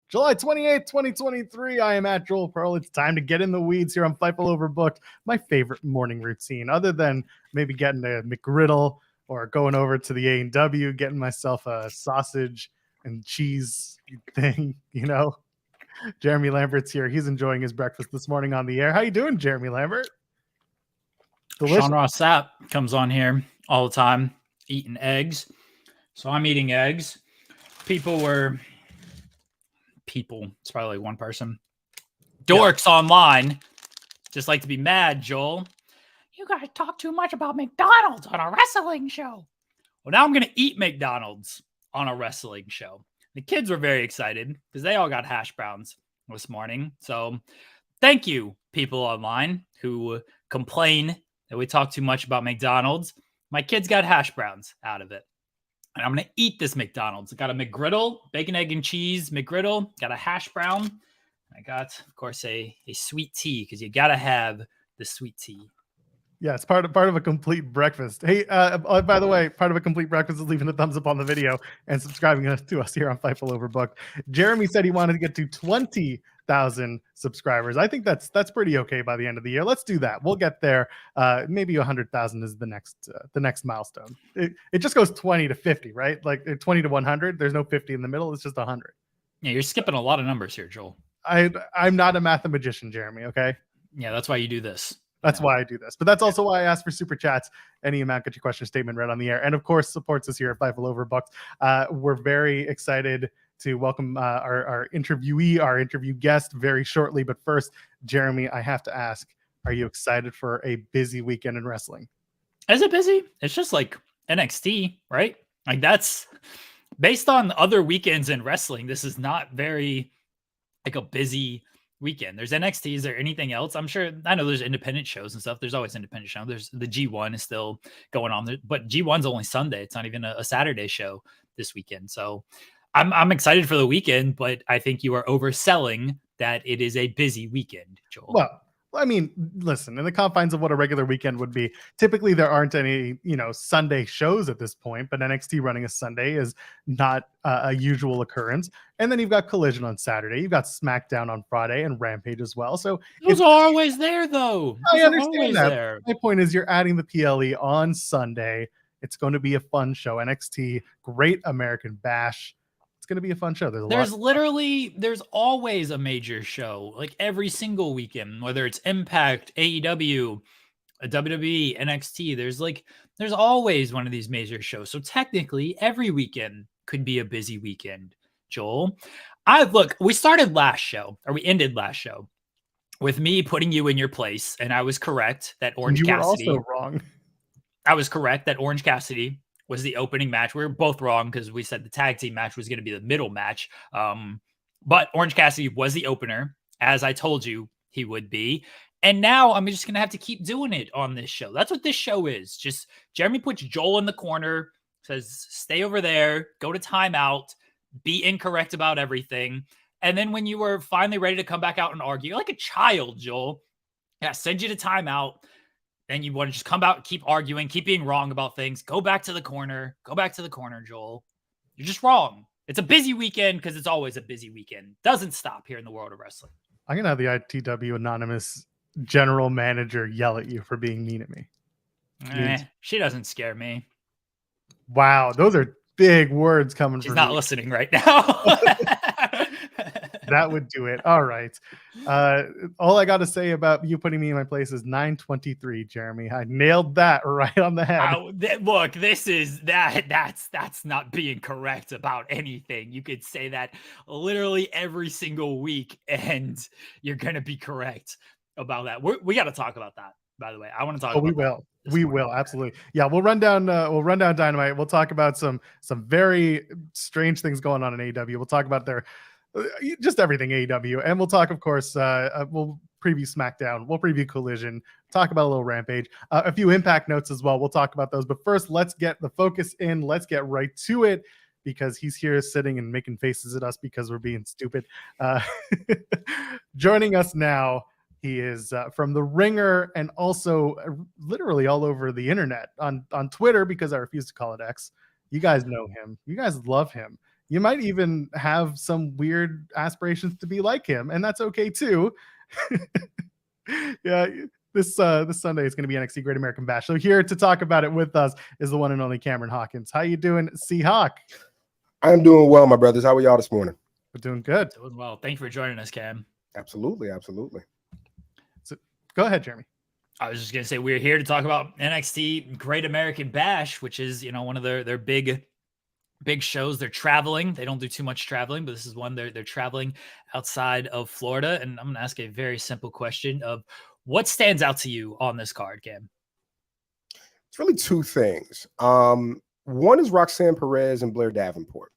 July 28th, 2023. I am at Joel Pearl. It's time to get in the weeds here on Fightful Overbooked, my favorite morning routine, other than maybe getting a McGriddle or going over to the A&W, getting myself a sausage and cheese thing, you know. Jeremy Lambert's here. He's enjoying his breakfast this morning on the air. How you doing, Jeremy Lambert? Delicious. Sean Ross Sapp comes on here all the time eating eggs. So I'm eating eggs. It's probably like one person. Dorks online just like to be mad, Joel. You guys talk too much about McDonald's on a wrestling show. Well, now I'm going to eat McDonald's on a wrestling show. The kids were very excited because they all got hash browns this morning. So thank you, people online who complain that we talk too much about McDonald's. My kids got hash browns out of it. And I'm going to eat this McDonald's. I got a McGriddle, bacon, egg, and cheese McGriddle. Got a hash brown. I got, of course, a sweet tea because you got to have the sweet tea. Yeah, it's part of a complete breakfast. Hey, by the way, part of a complete breakfast is leaving a thumbs up on the video and subscribing to us here on Fightful Overbooked. Jeremy said he wanted to get to 20,000 subscribers. I think that's pretty okay by the end of the year. Let's do that. We'll get there. Maybe 100,000 is the next milestone. It just goes 20 to 50, right? Like 20 to 100. There's no 50 in the middle. It's just 100. Yeah, you're skipping a lot of numbers here, Joel. I'm not a mathematician, Jeremy. Okay. Yeah, that's why you do this. That's why I do this. But that's also why I ask for super chats. Any amount, get your question statement read on the air. And of course, supports us here at Fightful Overbooked. We're very excited to welcome our interviewee, our interview guest very shortly. But first, Jeremy, I have to ask, are you excited for a busy weekend in wrestling? Is it busy? It's just like NXT, right? Like that's based on other weekends in wrestling. This is not very like a busy weekend. There's NXT. Is there anything else? I know there's independent shows and stuff. There's always independent shows. There's the G1 is still going on there, but G1's only Sunday. It's not even a Saturday show this weekend. So I'm excited for the weekend, but I think you are overselling that it is a busy weekend, Joel. Well, I mean, listen, in the confines of what a regular weekend would be, typically there aren't any, Sunday shows at this point, but NXT running a Sunday is not a usual occurrence. And then you've got Collision on Saturday. You've got SmackDown on Friday and Rampage as well. So those are always there, though. I understand that. There. My point is you're adding the PLE on Sunday. It's going to be a fun show. NXT Great American Bash. Going to be a fun show. There's always a major show like every single weekend, whether it's Impact, AEW, WWE, NXT. There's always one of these major shows. So technically every weekend could be a busy weekend, Joel. We ended last show with me putting you in your place, and I was correct that Orange Cassidy. You were also wrong. I was correct that Orange Cassidy was the opening match. We were both wrong because we said the tag team match was going to be the middle match. But Orange Cassidy was the opener, as I told you he would be. And now I'm just going to have to keep doing it on this show. That's what this show is. Just Jeremy puts Joel in the corner, says, stay over there, go to timeout, be incorrect about everything. And then when you were finally ready to come back out and argue, you're like a child, Joel. Yeah, send you to timeout. Then you want to just come out, keep arguing, keep being wrong about things. Go back to the corner, Joel. You're just wrong. It's a busy weekend because it's always a busy weekend. Doesn't stop here in the world of wrestling. I'm going to have the ITW Anonymous general manager yell at you for being mean at me. She doesn't scare me. Wow, those are big words coming from She's not listening right now. That would do it. All right. All I got to say about you putting me in my place is 9:23, Jeremy. I nailed that right on the head. Look, that's not being correct about anything. You could say that literally every single week, and you're going to be correct about that. We got to talk about that, by the way. I want to talk about that. We will. Absolutely. Yeah. We'll run down Dynamite. We'll talk about some very strange things going on in AEW. We'll talk about just everything AEW, and we'll talk, of course, we'll preview SmackDown, we'll preview Collision, talk about a little Rampage, a few Impact notes as well. We'll talk about those, but first, let's get the focus in. Let's get right to it because he's here sitting and making faces at us because we're being stupid. Joining us now, he is from The Ringer and also literally all over the internet on Twitter because I refuse to call it X. You guys know him. You guys love him. You might even have some weird aspirations to be like him, and that's okay too. Yeah, this Sunday is going to be NXT Great American Bash. So here to talk about it with us is the one and only Cameron Hawkins. How you doing, Seahawk? I'm doing well, my brothers. How are y'all this morning? We're doing good. Doing well. Thank you for joining us, Cam. Absolutely, absolutely. So go ahead, Jeremy. I was just gonna say we're here to talk about NXT Great American Bash, which is one of their big shows. They're traveling. They don't do too much traveling, but this is one they're traveling outside of Florida. And I'm gonna ask a very simple question of what stands out to you on this card, Cam? It's really two things. One is Roxanne Perez and Blair Davenport.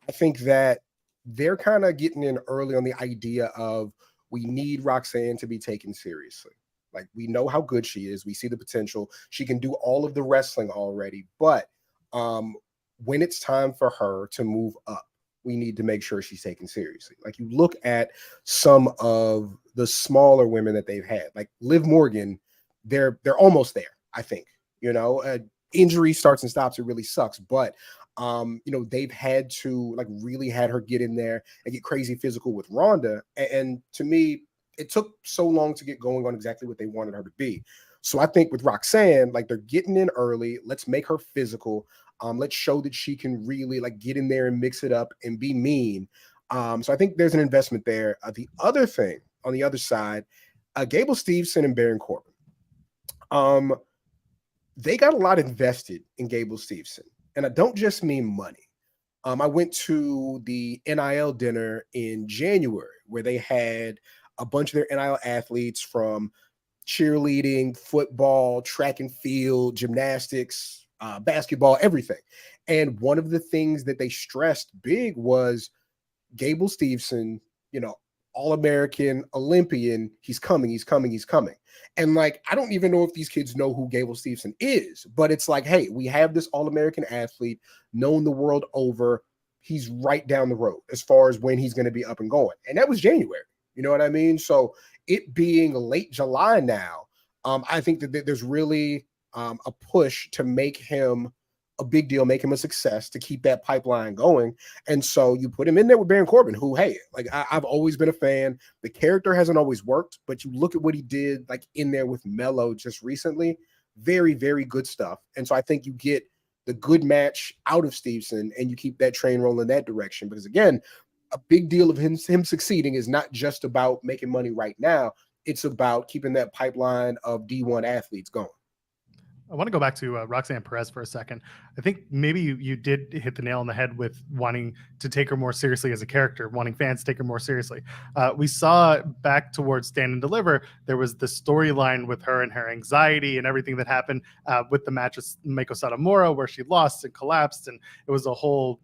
I think that they're kind of getting in early on the idea of we need Roxanne to be taken seriously. Like, we know how good she is. We see the potential. She can do all of the wrestling already. But when it's time for her to move up, we need to make sure she's taken seriously. Like, you look at some of the smaller women that they've had, like Liv Morgan, they're almost there, I think. Injury starts and stops. It really sucks. But they've had to really had her get in there and get crazy physical with Ronda. And to me, it took so long to get going on exactly what they wanted her to be. So I think with Roxanne, they're getting in early. Let's make her physical. Let's show that she can really get in there and mix it up and be mean. So I think there's an investment there. The other thing on the other side, Gable Steveson and Baron Corbin. They got a lot invested in Gable Steveson. And I don't just mean money. I went to the NIL dinner in January where they had a bunch of their NIL athletes from cheerleading, football, track and field, gymnastics, basketball, everything. And one of the things that they stressed big was Gable Steveson, All-American, Olympian, he's coming. And I don't even know if these kids know who Gable Steveson is, but it's hey, we have this All-American athlete known the world over. He's right down the road as far as when he's going to be up and going. And that was January. You know what I mean? So it being late July now, I think that there's really a push to make him a big deal, make him a success, to keep that pipeline going. And so you put him in there with Baron Corbin, who, hey, I've always been a fan. The character hasn't always worked, but you look at what he did in there with Mello just recently, very, very good stuff. And so I think you get the good match out of Steveson and you keep that train rolling that direction. Because again, a big deal of him succeeding is not just about making money right now. It's about keeping that pipeline of D1 athletes going. I want to go back to Roxanne Perez for a second. I think maybe you did hit the nail on the head with wanting to take her more seriously as a character, wanting fans to take her more seriously. We saw back towards Stand and Deliver, there was the storyline with her and her anxiety and everything that happened with the match with Meiko Satomura, where she lost and collapsed, and it was a whole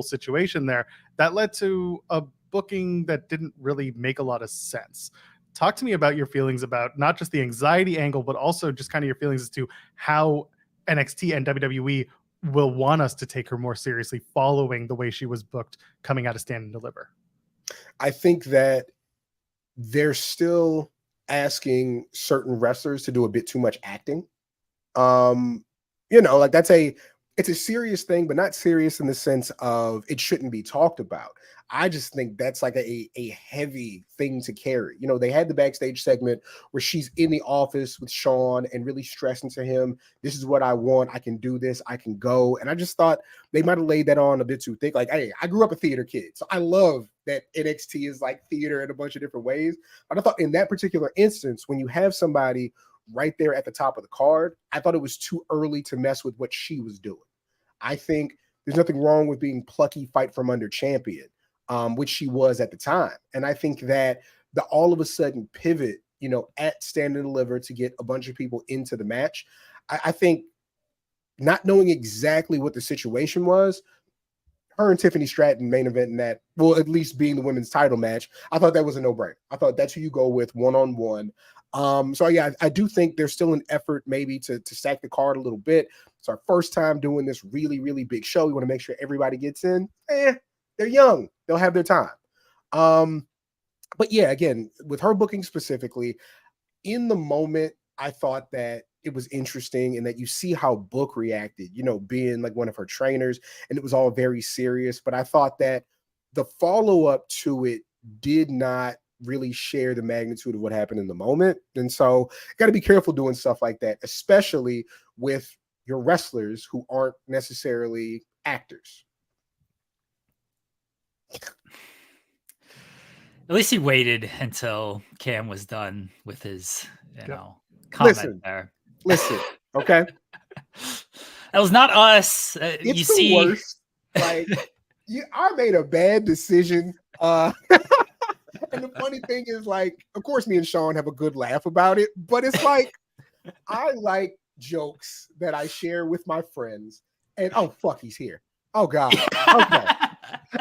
situation there that led to a booking that didn't really make a lot of sense. Talk to me about your feelings about not just the anxiety angle, but also just kind of your feelings as to how NXT and WWE will want us to take her more seriously following the way she was booked coming out of Stand and Deliver. I think that they're still asking certain wrestlers to do a bit too much acting. It's a serious thing, but not serious in the sense of it shouldn't be talked about. I just think that's a heavy thing to carry. They had the backstage segment where she's in the office with Sean and really stressing to him, this is what I want. I can do this. I can go. And I just thought they might have laid that on a bit too thick. Hey, I grew up a theater kid, so I love that NXT is theater in a bunch of different ways. But I thought in that particular instance, when you have somebody right there at the top of the card, I thought it was too early to mess with what she was doing. I think there's nothing wrong with being plucky, fight from under champion, which she was at the time. And I think that the all of a sudden pivot, at Stand and Deliver to get a bunch of people into the match, I think not knowing exactly what the situation was, her and Tiffany Stratton main event in that, well, at least being the women's title match, I thought that was a no-brainer. I thought that's who you go with one-on-one. So yeah, I do think there's still an effort maybe to stack the card a little bit. It's our first time doing this really, really big show. We want to make sure everybody gets in. They're young. They'll have their time. But yeah, again, with her booking specifically, in the moment, I thought that it was interesting and that you see how Book reacted, you know, being like one of her trainers, and it was all very serious. But I thought that the follow-up to it did not really share the magnitude of what happened in the moment. And so got to be careful doing stuff like that, especially with your wrestlers who aren't necessarily actors. At least he waited until Cam was done with his, comment there. Listen, okay? That was not us. It's the worst. Like, I made a bad decision. And the funny thing is, like, of course, me and Sean have a good laugh about it, but it's like, I like jokes that I share with my friends. And oh, fuck, he's here. Oh, God. Okay.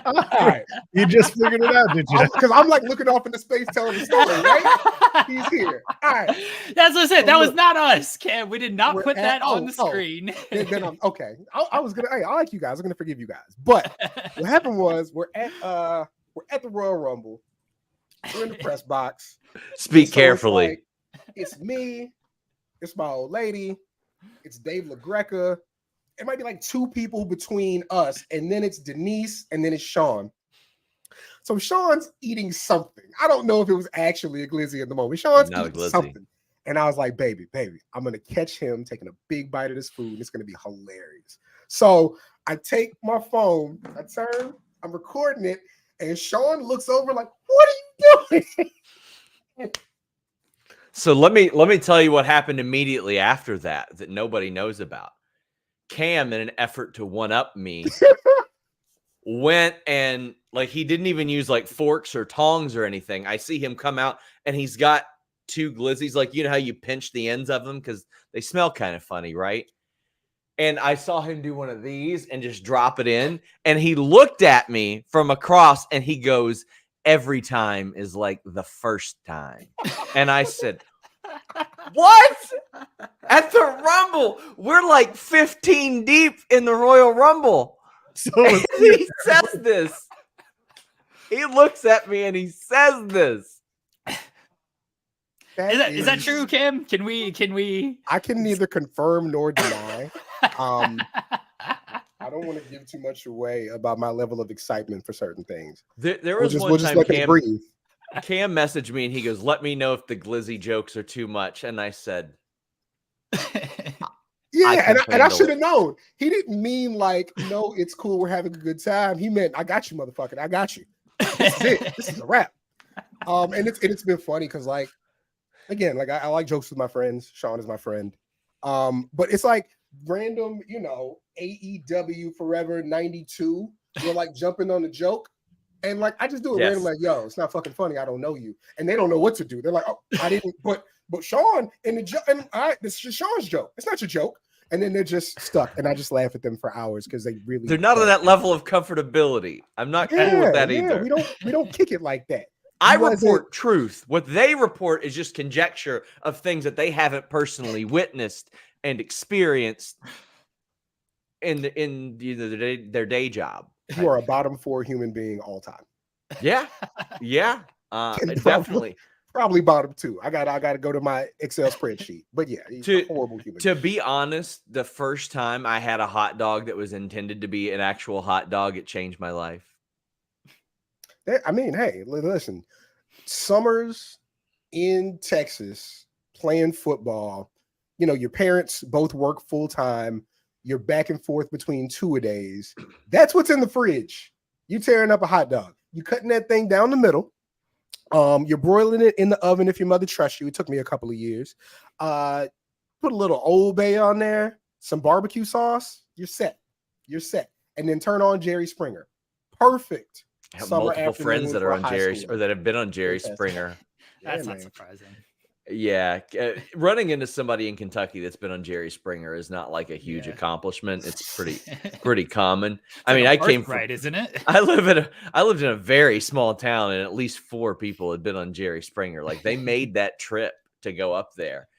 All right. You just figured it out, did you? Because I'm like looking off into space telling the story, right? He's here. All right. That's what I said. So that look, was not us, Cam. We did not put that on the screen. Then I'm okay. I was gonna. Hey, I like you guys. I'm gonna forgive you guys. But what happened was we're at the Royal Rumble. We're in the press box. Speak carefully. It's me. It's my old lady. It's Dave LaGreca. It might be like two people between us, and then it's Denise, and then it's Sean. So Sean's eating something. I don't know if it was actually a glizzy at the moment. Sean's eating something. And I was like, baby, I'm going to catch him taking a big bite of this food, and it's going to be hilarious. So I take my phone, I turn, I'm recording it, and Sean looks over like, what are you doing? So let me tell you what happened immediately after that nobody knows about. Cam, in an effort to one-up me, went and like he didn't even use like forks or tongs or anything. I see him come out and he's got two glizzies, like you know how you pinch the ends of them because they smell kind of funny, right? And I saw him do one of these and just drop it in, and he looked at me from across and he goes, "Every time is like the first time." And I said, what? At the Rumble, we're like 15 deep in the Royal Rumble. So he says this. He looks at me and he says this. Is that true, Cam? Can we? I can neither confirm nor deny. I don't want to give too much away about my level of excitement for certain things. There was we'll just let it breathe. Cam messaged me and he goes, "Let me know if the glizzy jokes are too much." And I said, "Yeah," and I should have known. He didn't mean like, "No, it's cool, we're having a good time." He meant, "I got you, motherfucker. I got you. This is it. This is a wrap." And it's been funny because like, again, like I like jokes with my friends. Sean is my friend. But it's like random, AEW Forever 92. We're like jumping on the joke. And like I just do it random, like, yo, it's not fucking funny. I don't know you, and they don't know what to do. They're like, oh, I didn't. But Sean in the joke, and this is Sean's joke. It's not your joke. And then they're just stuck, and I just laugh at them for hours because they're not on that level of comfortability. I'm not cool with that either. We don't kick it like that. I report truth. What they report is just conjecture of things that they haven't personally witnessed and experienced in their day job. You are a bottom 4 human being all time. Yeah. Definitely. Probably bottom 2. I gotta go to my Excel spreadsheet. But yeah, he's a horrible human. To be honest, the first time I had a hot dog that was intended to be an actual hot dog, it changed my life. I mean, hey, listen, summers in Texas playing football, your parents both work full time. You're back and forth between 2-a-days. That's what's in the fridge. You tearing up a hot dog. You cutting that thing down the middle. You're broiling it in the oven if your mother trusts you. It took me a couple of years. Put a little Old Bay on there, some barbecue sauce. You're set. And then turn on Jerry Springer. Perfect. I have multiple friends that are on Jerry or that have been on Jerry Springer. That's not surprising. Yeah, running into somebody in Kentucky that's been on Jerry Springer is not like a huge accomplishment. It's pretty common. I mean, I came from, right, isn't it? I lived in a very small town, and at least 4 people had been on Jerry Springer. Like they made that trip to go up there,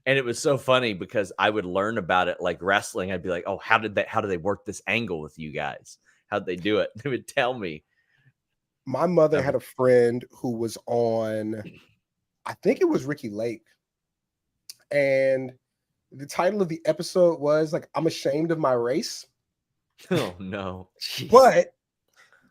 and it was so funny because I would learn about it like wrestling. I'd be like, "Oh, how do they work this angle with you guys? How'd they do it?" They would tell me. My mother had a friend who was on, I think it was Ricky Lake. And The title of the episode was like, I'm ashamed of my race. Oh no. Jeez. But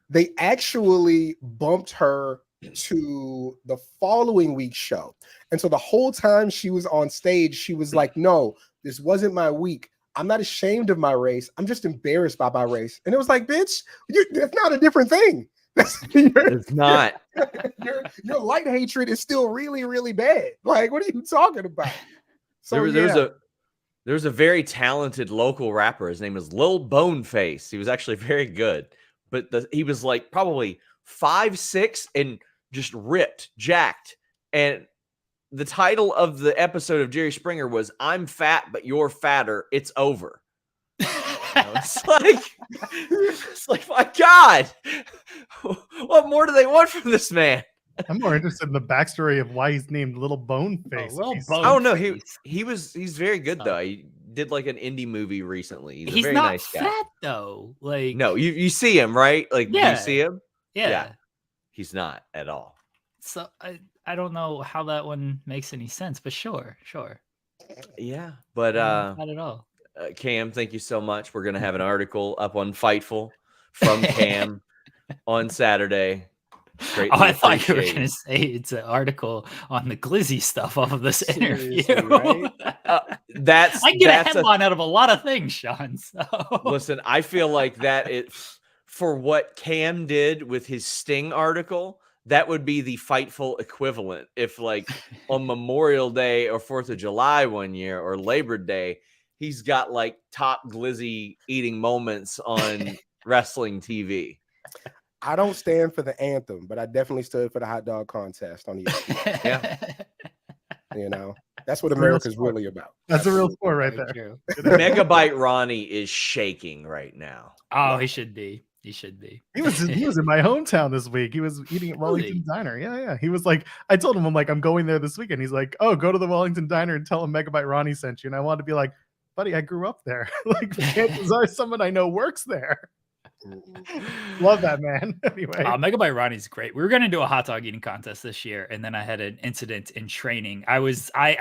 they actually bumped her to the following week's show. And so the whole time she was on stage, she was like, no, this wasn't my week. I'm not ashamed of my race. I'm just embarrassed by my race. And it was like, bitch, that's not a different thing. It's not. Your light hatred is still really, really bad. Like, what are you talking about? So There's a very talented local rapper. His name is Lil Boneface. He was actually very good, but he was like probably 5'6" and just ripped, jacked. And the title of the episode of Jerry Springer was "I'm fat, but you're fatter. It's over." It's like, my God, what more do they want from this man? I'm more interested in the backstory of why he's named Little Boneface. Oh no, he's very good though. He did like an indie movie recently. He's a very not nice guy. fat though. Like, no, you see him, right? Like, do you see him? Yeah. He's not at all. So I don't know how that one makes any sense, but sure. Yeah, but not at all. Cam, thank you so much. We're gonna have an article up on Fightful from Cam on Saturday. I thought you were going to say it's an article on the Glizzy stuff off of this interview. Right? I get a headline out of a lot of things, Sean. So. Listen, I feel like that for what Cam did with his Sting article, that would be the Fightful equivalent. If like on Memorial Day or 4th of July one year or Labor Day, he's got like top Glizzy eating moments on wrestling TV. I don't stand for the anthem, but I definitely stood for the hot dog contest on ESPN. Yeah. You know, that's what America's really about. That's a real sport right there. True. Megabyte Ronnie is shaking right now. Oh, he should be. He was in my hometown this week. He was eating at Wellington Diner. Yeah. He was like, I told him, I'm like, I'm going there this weekend. He's like, oh, go to the Wellington Diner and tell him Megabyte Ronnie sent you. And I wanted to be like, buddy, I grew up there. Like, chances are someone I know works there. Love that, man. Anyway, Megabyte Ronnie's great. We were going to do a hot dog eating contest this year, and then I had an incident in training. I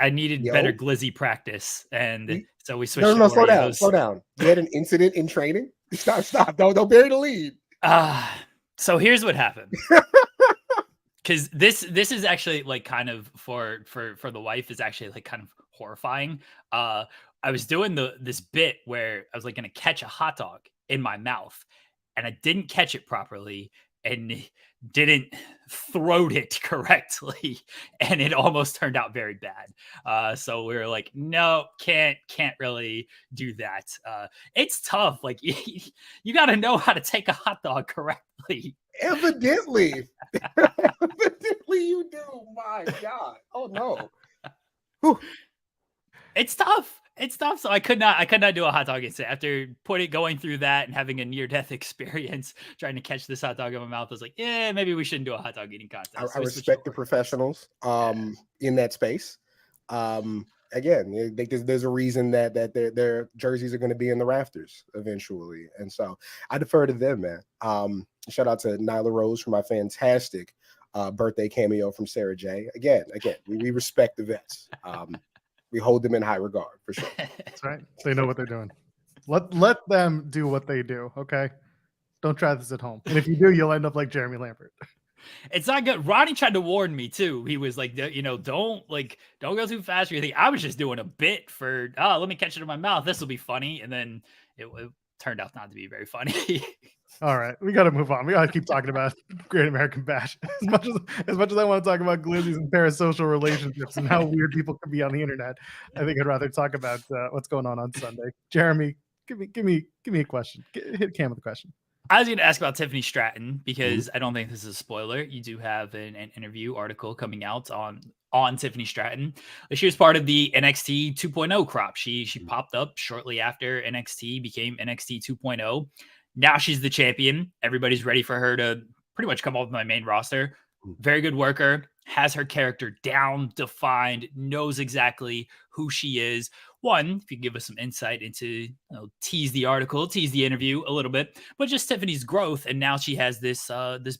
needed better Glizzy practice, and so we switched. No, slow down. You had an incident in training? Stop. Don't bury the lead. So here's what happened. Because this is actually like kind of for the wife is actually like kind of horrifying. I was doing this bit where I was like going to catch a hot dog in my mouth, and I didn't catch it properly and didn't throat it correctly, and it almost turned out very bad. So we were like, no, can't really do that. It's tough. Like you got to know how to take a hot dog correctly. Evidently you do. My God. Oh no. Whew. It's tough. So I could not do a hot dog incident after going through that and having a near-death experience trying to catch this hot dog in my mouth. I was like, yeah, maybe we shouldn't do a hot dog eating contest. I respect the professionals in that space. Again, there's a reason that their jerseys are going to be in the rafters eventually, and so I defer to them, man. Shout out to Nyla Rose for my fantastic birthday cameo from Sarah J. Again, we respect the vets. We hold them in high regard for sure. That's right. They know what they're doing. Let them do what they do. Okay. Don't try this at home. And if you do, you'll end up like Jeremy Lambert. It's not good. Ronnie tried to warn me too. He was like, don't go too fast or anything. I was just doing a bit for, let me catch it in my mouth. This will be funny. And then it turned out not to be very funny. All right, we got to move on. We got to keep talking about Great American Bash. As much as I want to talk about glizzies and parasocial relationships and how weird people can be on the internet, I think I'd rather talk about what's going on Sunday. Jeremy, give me a question. Hit Cam with a question. I was going to ask about Tiffany Stratton because I don't think this is a spoiler. You do have an interview article coming out on Tiffany Stratton. She was part of the NXT 2.0 crop. She popped up shortly after NXT became NXT 2.0. Now she's the champion. Everybody's ready for her to pretty much come off my main roster. Very good worker, has her character down, defined, knows exactly who she is. One, if you give us some insight into, tease the article, tease the interview a little bit, but just Tiffany's growth. And now she has this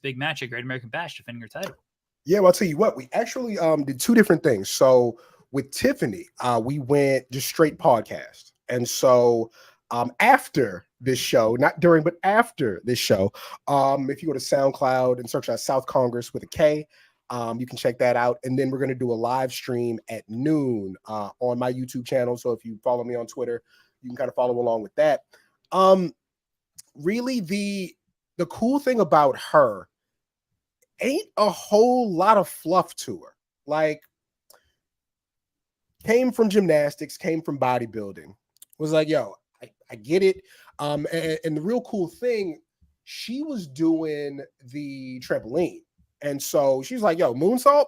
big match at Great American Bash defending her title. Yeah, well, I'll tell you what, we actually did two different things. So with Tiffany, we went just straight podcast. And so after this show, not during, but after this show, if you go to SoundCloud and search out South Congress with a K, you can check that out. And then we're going to do a live stream at noon on my YouTube channel. So if you follow me on Twitter, you can kind of follow along with that. Really, the cool thing about her ain't a whole lot of fluff to her. Like, came from gymnastics, came from bodybuilding, was like, yo, I get it. And the real cool thing, she was doing the trampoline. And so she's like, yo, moonsault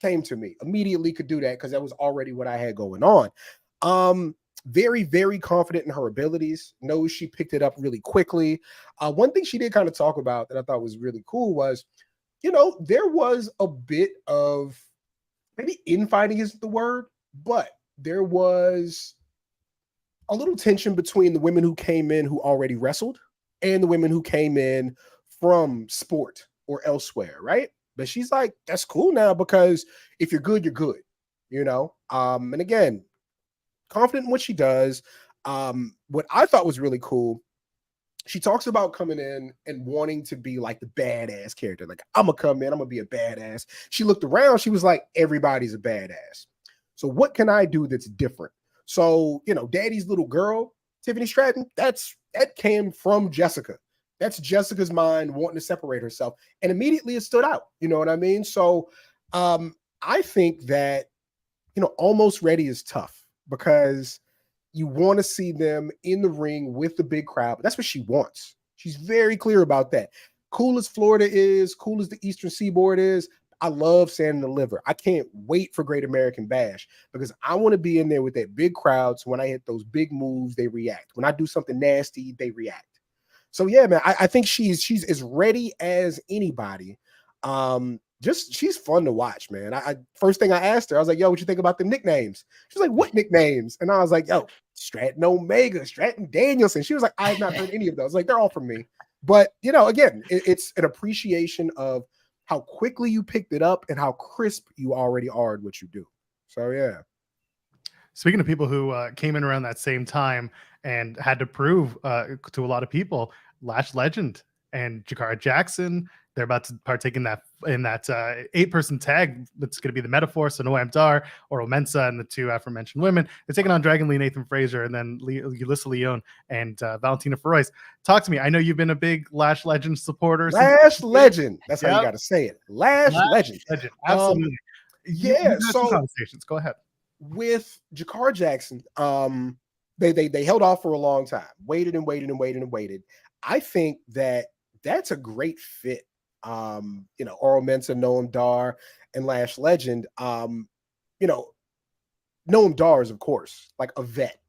came to me. Immediately could do that because that was already what I had going on. Very, very confident in her abilities. Knows she picked it up really quickly. One thing she did kind of talk about that I thought was really cool was, you know, there was a bit of, maybe infighting isn't the word, but there was a little tension between the women who came in who already wrestled and the women who came in from sport or elsewhere, right? But she's like, that's cool now, because if you're good, you're good, you know? And again, confident in what she does. What I thought was really cool, she talks about coming in and wanting to be like the badass character. Like, I'm gonna come in, I'm gonna be a badass. She looked around, she was like, everybody's a badass. So what can I do that's different? So, you know, Daddy's little girl, Tiffany Stratton, that came from Jessica. That's Jessica's mind wanting to separate herself. And immediately it stood out. You know what I mean? So I think that, you know, Almost Ready is tough because you want to see them in the ring with the big crowd. But that's what she wants. She's very clear about that. Cool as Florida is, cool as the Eastern Seaboard is, I love Sand and the Liver. I can't wait for Great American Bash because I want to be in there with that big crowd. So when I hit those big moves, they react. When I do something nasty, they react. So yeah, man, I think she's as ready as anybody. Just she's fun to watch, man. I first thing I asked her, I was like, yo, what you think about the nicknames? She was like, what nicknames? And I was like, yo, Stratton Omega, Stratton Danielson. She was like, I have not heard any of those. Like, they're all from me. But you know, again, it's an appreciation of how quickly you picked it up and how crisp you already are at what you do. So yeah. Speaking of people who came in around that same time and had to prove to a lot of people, Lash Legend and Jakara Jackson, they're about to partake in that 8-person tag. That's going to be the Metaphor, so Noam Dar, Oral Mensa, and the two aforementioned women. They're taking on Dragon Lee, Nathan Frazier, and then Ulyssa Leon and Valentina Feroz. Talk to me. I know you've been a big Lash Legend supporter. Lash Legend. That's how you got to say it. Lash Legend. Absolutely. Yeah. So conversations. Go ahead. With Jakara Jackson, they held off for a long time, waited and waited and waited and waited. I think that's a great fit. You know, Oral Mensa, Noam Dar, and Lash Legend. You know, Noam Dar is, of course, like a vet,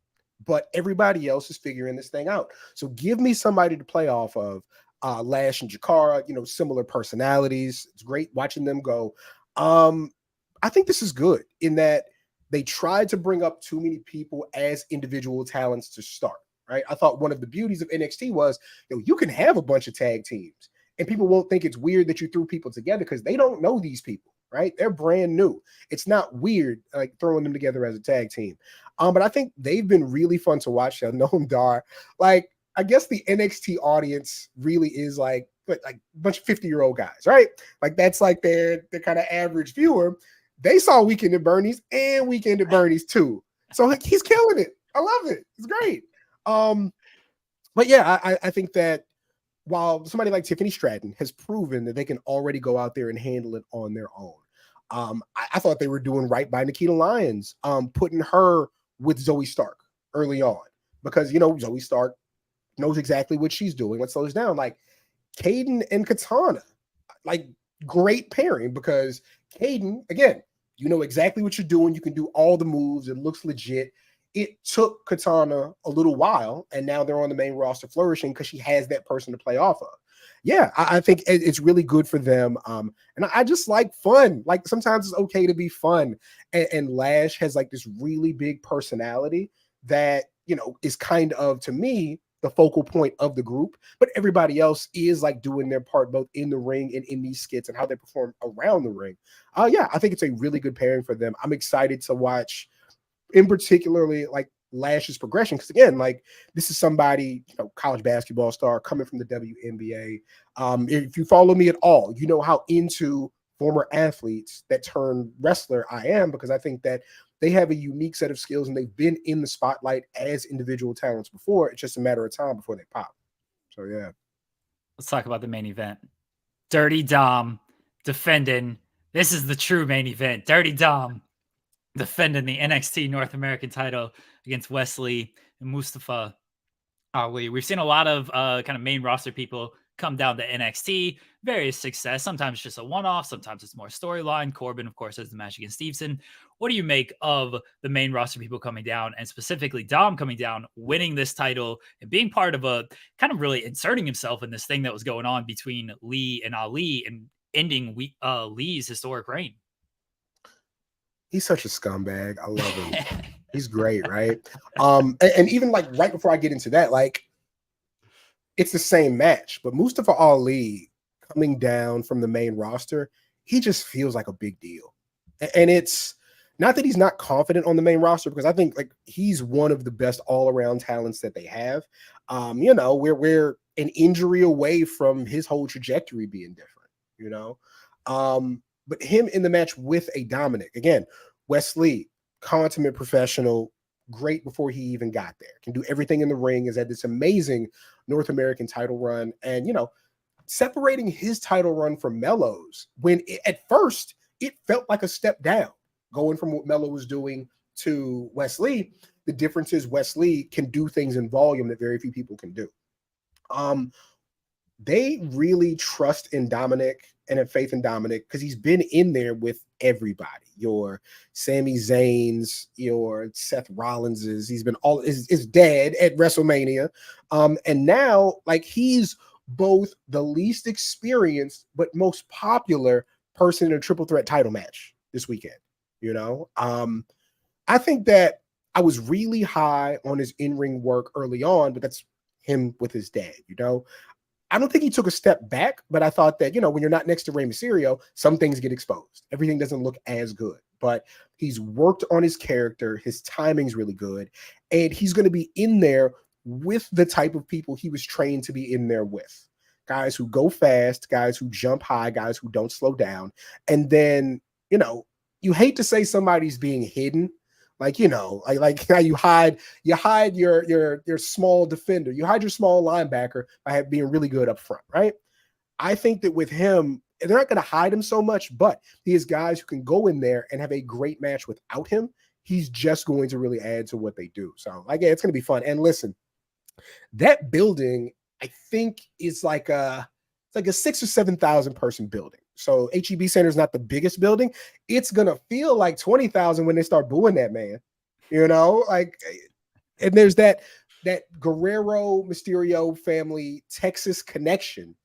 but everybody else is figuring this thing out. So give me somebody to play off of. Lash and Jakara, you know, similar personalities. It's great watching them go. I think this is good in that they tried to bring up too many people as individual talents to start, right? I thought one of the beauties of NXT was, you know, you can have a bunch of tag teams and people won't think it's weird that you threw people together because they don't know these people, right? They're brand new. It's not weird like throwing them together as a tag team. But I think they've been really fun to watch. Noam Dar, like, I guess the NXT audience really is like a bunch of 50-year-old guys, right? Like that's like their kind of average viewer. They saw Weekend at Bernie's and Weekend at Bernie's too. So like, he's killing it. I love it. It's great. But yeah, I think that while somebody like Tiffany Stratton has proven that they can already go out there and handle it on their own, I thought they were doing right by Nikita Lyons, putting her with Zoe Stark early on because, you know, Zoe Stark knows exactly what she's doing. Let's slow this down. Like Caden and Katana, like great pairing because Caden, again, you know exactly what you're doing. You can do all the moves. It looks legit. It took Katana a little while, and now they're on the main roster flourishing because she has that person to play off of. Yeah, I think it's really good for them. And I just like fun. Like sometimes it's okay to be fun. And Lash has like this really big personality that, you know, is kind of, to me, the focal point of the group, but everybody else is like doing their part both in the ring and in these skits and how they perform around the ring. Yeah, I think it's a really good pairing for them. I'm excited to watch, in particularly like Lash's progression, because again, like this is somebody, college basketball star coming from the WNBA. If you follow me at all, you know how into former athletes that turn wrestler I am, because I think that they have a unique set of skills and they've been in the spotlight as individual talents before. It's just a matter of time before they pop. So yeah. Let's talk about the main event. Dirty Dom defending. This is the true main event. Dirty Dom defending the NXT North American title against Wesley and Mustafa Ali. We've seen a lot of kind of main roster people come down to NXT, various success. Sometimes just a one-off, sometimes it's more storyline. Corbin, of course, has the match against Stevenson. What do you make of the main roster people coming down, and specifically Dom coming down, winning this title, and being part of a kind of really inserting himself in this thing that was going on between Lee and Ali and ending Lee's historic reign? He's such a scumbag. I love him. He's great, right? And even like right before I get into that, like it's the same match, but Mustafa Ali coming down from the main roster, he just feels like a big deal. And it's not that he's not confident on the main roster, because I think like he's one of the best all-around talents that they have. We're an injury away from his whole trajectory being different, but him in the match with a Dominic, again, Wesley, consummate professional, great before he even got there, can do everything in the ring, has had this amazing North American title run, and separating his title run from Melo's, when at first it felt like a step down going from what Melo was doing to Wesley. The difference is Wesley can do things in volume that very few people can do. They really trust in Dominic and have faith in Dominic because he's been in there with everybody. Your Sami Zayn's, your Seth Rollins's. He's been all his dad at WrestleMania. And now, like, he's both the least experienced but most popular person in a triple threat title match this weekend. I think that I was really high on his in-ring work early on, but that's him with his dad, I don't think he took a step back, but I thought that, when you're not next to Rey Mysterio, some things get exposed. Everything doesn't look as good, but he's worked on his character. His timing's really good. And he's going to be in there with the type of people he was trained to be in there with. Guys who go fast, guys who jump high, guys who don't slow down. And then, you hate to say somebody's being hidden, like how you hide your small defender, you hide your small linebacker by being really good up front, right? I think that with him, they're not going to hide him so much, but he has guys who can go in there and have a great match without him. He's just going to really add to what they do. So it's going to be fun. And listen, that building, I think, is like a 6,000 or 7,000 person building. So HEB Center is not the biggest building. It's going to feel like 20,000 when they start booing that man, and there's that Guerrero Mysterio family Texas connection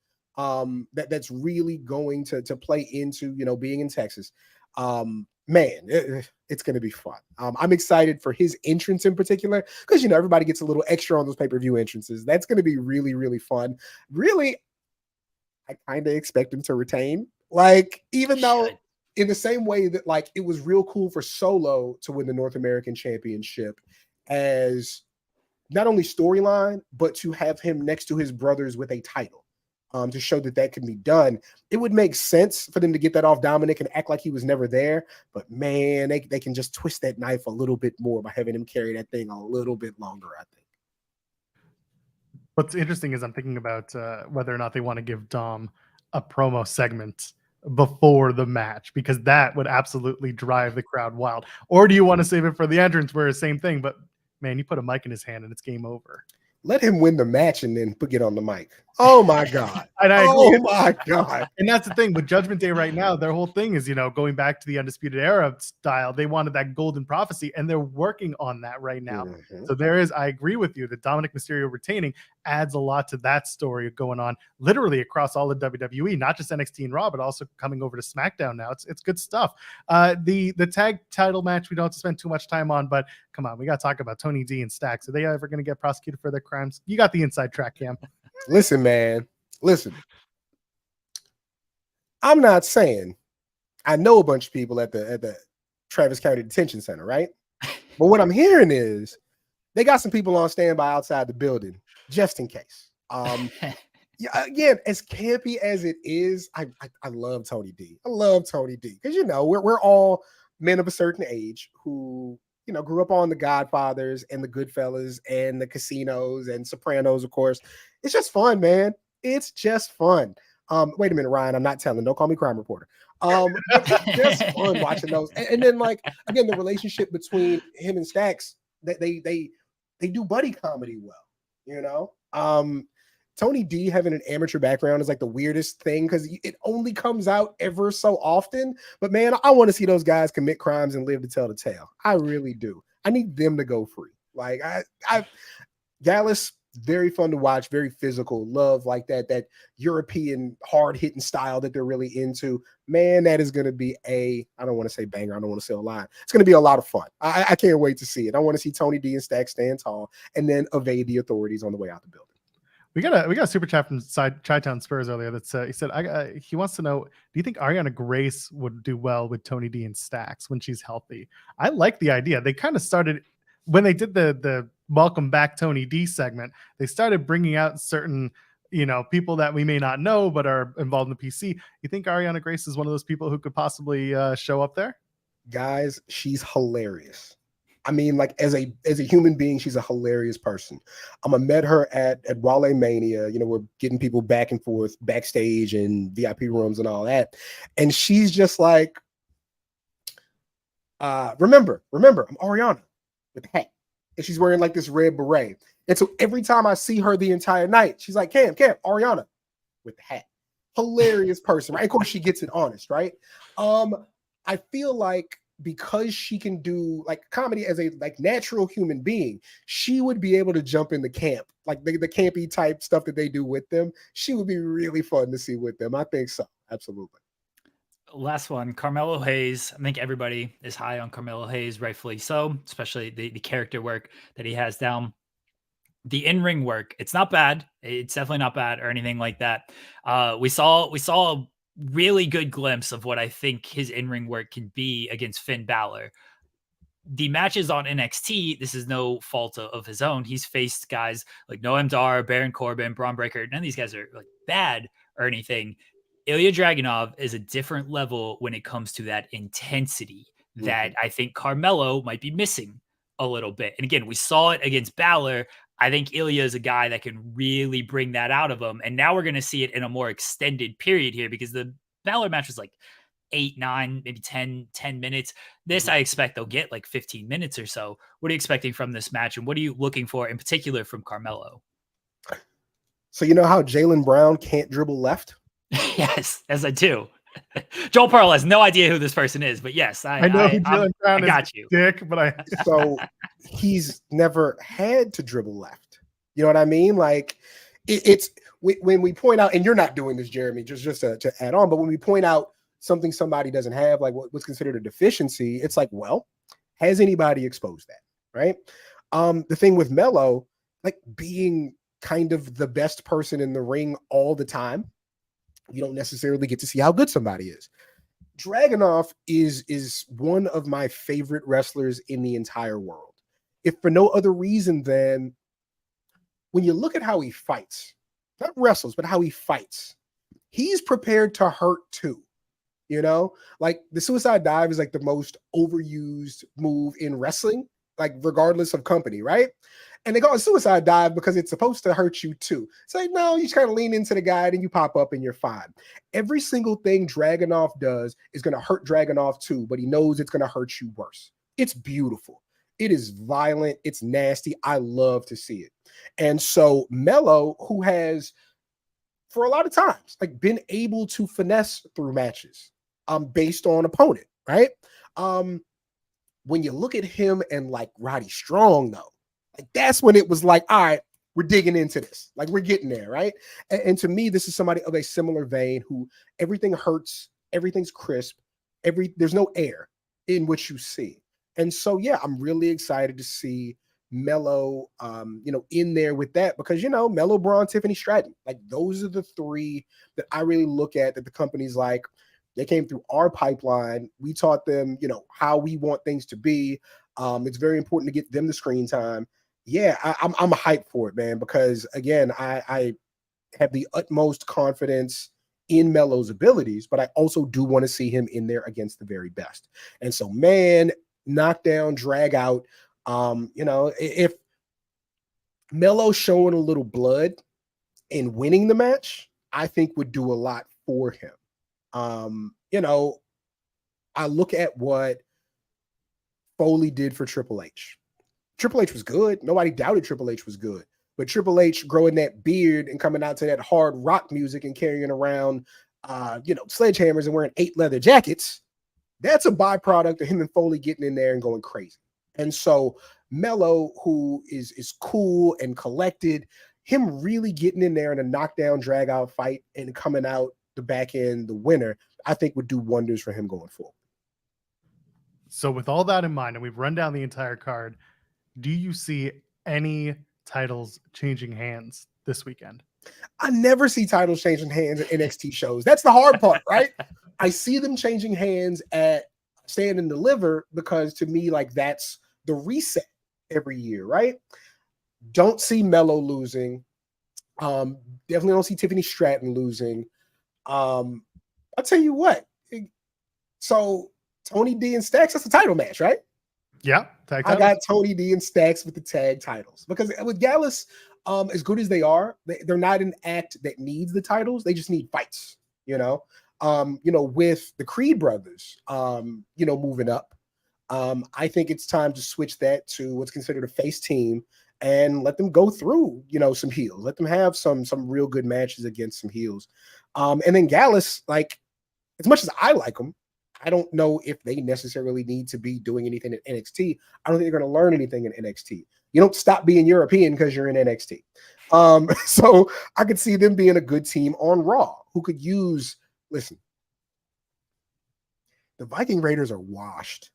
that's really going to play into, being in Texas. It's going to be fun. I'm excited for his entrance in particular, because, everybody gets a little extra on those pay-per-view entrances. That's going to be really, really fun. Really, I kind of expect him to retain. Even though in the same way that it was real cool for Solo to win the North American Championship as not only storyline, but to have him next to his brothers with a title to show that can be done. It would make sense for them to get that off Dominic and act like he was never there. But man, they can just twist that knife a little bit more by having him carry that thing a little bit longer, I think. What's interesting is I'm thinking about whether or not they want to give Dom a promo segment before the match, because that would absolutely drive the crowd wild. Or do you want to save it for the entrance where it's the same thing, but man, you put a mic in his hand and it's game over? Let him win the match and then get on the mic. Oh my God. And I agree. Oh my God. And that's the thing with Judgment Day right now. Their whole thing is, going back to the Undisputed Era style. They wanted that golden prophecy, and they're working on that right now. Mm-hmm. So I agree with you that Dominic Mysterio retaining adds a lot to that story going on literally across all of WWE, not just NXT and Raw, but also coming over to SmackDown now. It's good stuff. The tag title match we don't have to spend too much time on, but come on, we got to talk about Tony D and Stacks. Are they ever going to get prosecuted for their crimes? You got the inside track, Cam. Listen, man. Listen. I'm not saying I know a bunch of people at the Travis County Detention Center, right? But what I'm hearing is they got some people on standby outside the building just in case. Yeah, again, as campy as it is, I love Tony D. I love Tony D because we're all men of a certain age who grew up on the Godfathers and the Goodfellas and the Casinos and Sopranos. Of course, it's just fun, man. It's just fun. Wait a minute, Ryan. I'm not telling. Don't call me crime reporter. It's just fun watching those. And then, like, again, the relationship between him and Stax, that they do buddy comedy well. Tony D having an amateur background is like the weirdest thing because it only comes out ever so often. But man, I want to see those guys commit crimes and live to tell the tale. I really do. I need them to go free. Like Gallus, very fun to watch, very physical, love like that European hard hitting style that they're really into. Man, that is going to be I don't want to say banger. I don't want to say a lie. It's going to be a lot of fun. I can't wait to see it. I want to see Tony D and Stack stand tall and then evade the authorities on the way out the building. We got a super chat from Chi-Town Spurs earlier that he said he wants to know, do you think Ariana Grace would do well with Tony D and Stax when she's healthy? I like the idea. They kind of started when they did the Welcome Back Tony D segment. They started bringing out certain people that we may not know but are involved in the PC. You think Ariana Grace is one of those people who could possibly show up there? Guys, she's hilarious. I mean, like as a human being, she's a hilarious person. I met her at Wale Mania. We're getting people back and forth backstage and VIP rooms and all that. And she's just like, remember, I'm Ariana with the hat. And she's wearing like this red beret. And so every time I see her the entire night, she's like, Cam, Ariana with the hat. Hilarious person, right? Of course, she gets it honest, right? I feel like because she can do like comedy as a like natural human being, she would be able to jump in the camp, like the campy type stuff that they do with them. She would be really fun to see with them. I think so. Absolutely. Last one, Carmelo Hayes. I think everybody is high on Carmelo Hayes, rightfully so, especially the character work that he has down. The in-ring work, it's not bad. It's definitely not bad or anything like that. We saw a really good glimpse of what I think his in-ring work can be against Finn Balor. The matches on NXT, this is no fault of his own. He's faced guys like Noam Dar, Baron Corbin, Braun Breaker. None of these guys are like bad or anything. Ilya Dragunov is a different level when it comes to that intensity that I think Carmelo might be missing a little bit. And again, we saw it against Balor. I think Ilya is a guy that can really bring that out of him. And now we're going to see it in a more extended period here because the Balor match was like 8, 9, maybe 10 minutes. This I expect they'll get like 15 minutes or so. What are you expecting from this match? And what are you looking for in particular from Carmelo? So you know how Jaylen Brown can't dribble left? Yes, as I do. Joel Pearl has no idea who this person is, but yes, I know who Jaylen Brown is. I got you, Dick. But so he's never had to dribble left. You know what I mean? Like it's when we point out, and you're not doing this, Jeremy, just to add on, but when we point out something somebody doesn't have, like what's considered a deficiency, it's like, well, has anybody exposed that? Right? The thing with Melo, like being kind of the best person in the ring all the time, you don't necessarily get to see how good somebody is. Dragunov is one of my favorite wrestlers in the entire world. If for no other reason than when you look at how he fights, not wrestles, but how he fights, he's prepared to hurt too. Like the suicide dive is like the most overused move in wrestling, like regardless of company, right? And they call it suicide dive because it's supposed to hurt you too. It's like, no, you just kind of lean into the guy and you pop up and you're fine. Every single thing Dragunov does is going to hurt Dragunov too, but he knows it's going to hurt you worse. It's beautiful. It is violent. It's nasty. I love to see it. And so Melo, who has, for a lot of times, like been able to finesse through matches based on opponent, right? When you look at him and like Roddy Strong, though, like that's when it was like, all right, we're digging into this. Like we're getting there, right? And to me, this is somebody of a similar vein who everything hurts, everything's crisp, there's no air in what you see. And so, yeah, I'm really excited to see Melo, in there with that because, Melo, Braun, Tiffany Stratton, like those are the three that I really look at that the company's like, they came through our pipeline. We taught them, how we want things to be. It's very important to get them the screen time. Yeah, I'm hyped for it, man, because again, I have the utmost confidence in Melo's abilities, but I also do want to see him in there against the very best. And so, man, knockdown, drag out. If Melo's showing a little blood and winning the match, I think would do a lot for him. I look at what Foley did for Triple H. Triple H was good. Nobody doubted Triple H was good. But Triple H growing that beard and coming out to that hard rock music and carrying around, sledgehammers and wearing 8 leather jackets, that's a byproduct of him and Foley getting in there and going crazy. And so Melo, who is cool and collected, him really getting in there in a knockdown, drag out fight and coming out the back end, the winner, I think would do wonders for him going forward. So with all that in mind, and we've run down the entire card, do you see any titles changing hands this weekend? I never see titles changing hands at NXT shows. That's the hard part, right? I see them changing hands at Stand and Deliver because to me, like that's the reset every year, right? Don't see Melo losing. Definitely don't see Tiffany Stratton losing. I'll tell you what. So Tony D and Stacks, that's a title match, right? Yeah, tag titles. I got Tony D and Stacks with the tag titles because with Gallus, as good as they are, they're not an act that needs the titles. They just need fights, with the Creed brothers, moving up. I think it's time to switch that to what's considered a face team and let them go through, some heels. Let them have some real good matches against some heels. And then Gallus, like, as much as I like them, I don't know if they necessarily need to be doing anything at NXT. I don't think they're going to learn anything in NXT. You don't stop being European because you're in NXT. So I could see them being a good team on Raw who could use, listen, the Viking Raiders are washed.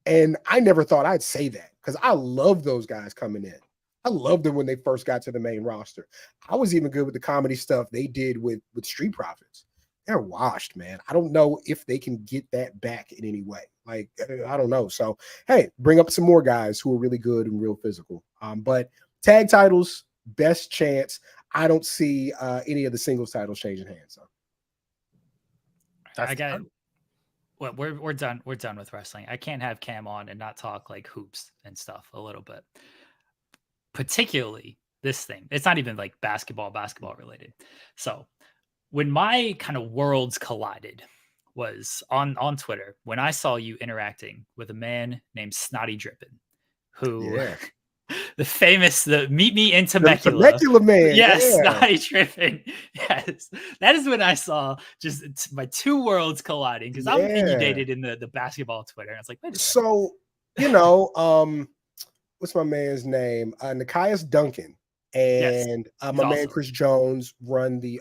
And I never thought I'd say that because I love those guys coming in. I loved them when they first got to the main roster. I was even good with the comedy stuff they did with Street Profits. They're washed, man. I don't know if they can get that back in any way. Like, I don't know. So, hey, bring up some more guys who are really good and real physical. But tag titles, best chance. I don't see any of the singles titles changing hands. So. I got. Well, we're done. We're done with wrestling. I can't have Cam on and not talk like hoops and stuff a little bit. Particularly this thing. It's not even like basketball related. So when my kind of worlds collided was on Twitter when I saw you interacting with a man named Snotty Drippin, who the Meet Me in Temecula. The Temecula man. Yes, Snotty Drippin. Yes. That is when I saw just my two worlds colliding because I'm inundated in the basketball Twitter. And I was like, wait a second. So, what's my man's name? Nikias Duncan and my awesome. Man Chris Jones run the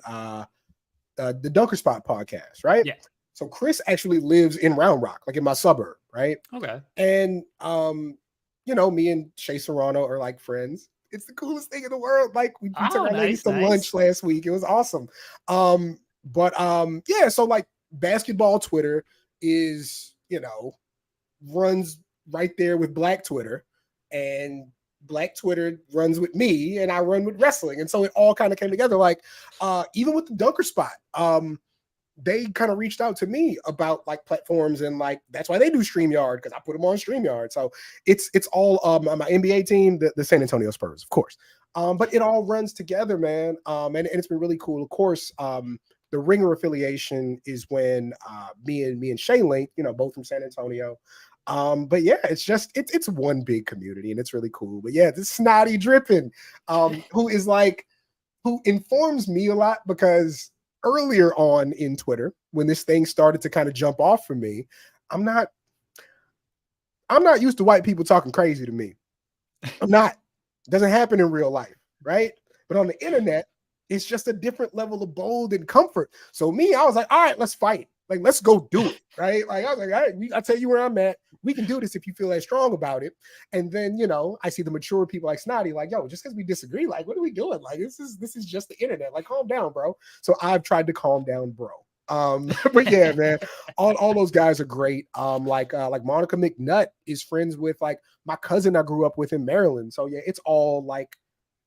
Dunker Spot podcast, right? Yeah. So Chris actually lives in Round Rock, like in my suburb, right? Okay. And me and Shay Serrano are like friends. It's the coolest thing in the world. Like we took our ladies to lunch last week. It was awesome. So like basketball Twitter is, runs right there with Black Twitter, and Black Twitter runs with me and I run with wrestling. And so it all kind of came together. Like, even with the Dunker Spot, they kind of reached out to me about like platforms and like, that's why they do StreamYard because I put them on StreamYard. So it's all my NBA team, the San Antonio Spurs, of course. But it all runs together, man. And it's been really cool. Of course, the Ringer affiliation is when me and Shay Link, both from San Antonio. But yeah, it's one big community and it's really cool. But yeah, this Snotty Drippin, who informs me a lot because earlier on in Twitter, when this thing started to kind of jump off for me, I'm not used to white people talking crazy to me. I'm not. It doesn't happen in real life, right? But on the internet, it's just a different level of bold and comfort. So me, I was like, all right, let's fight. Like, let's go do it, right? Like, I was like, all right, I tell you where I'm at. We can do this if you feel that strong about it. And then, you know, I see the mature people like Snotty, like, yo, just because we disagree, like, what are we doing? Like, this is just the internet. Like, calm down, bro. So I've tried to calm down, bro. But yeah, man, all those guys are great. Like Monica McNutt is friends with like my cousin I grew up with in Maryland. So yeah, it's all like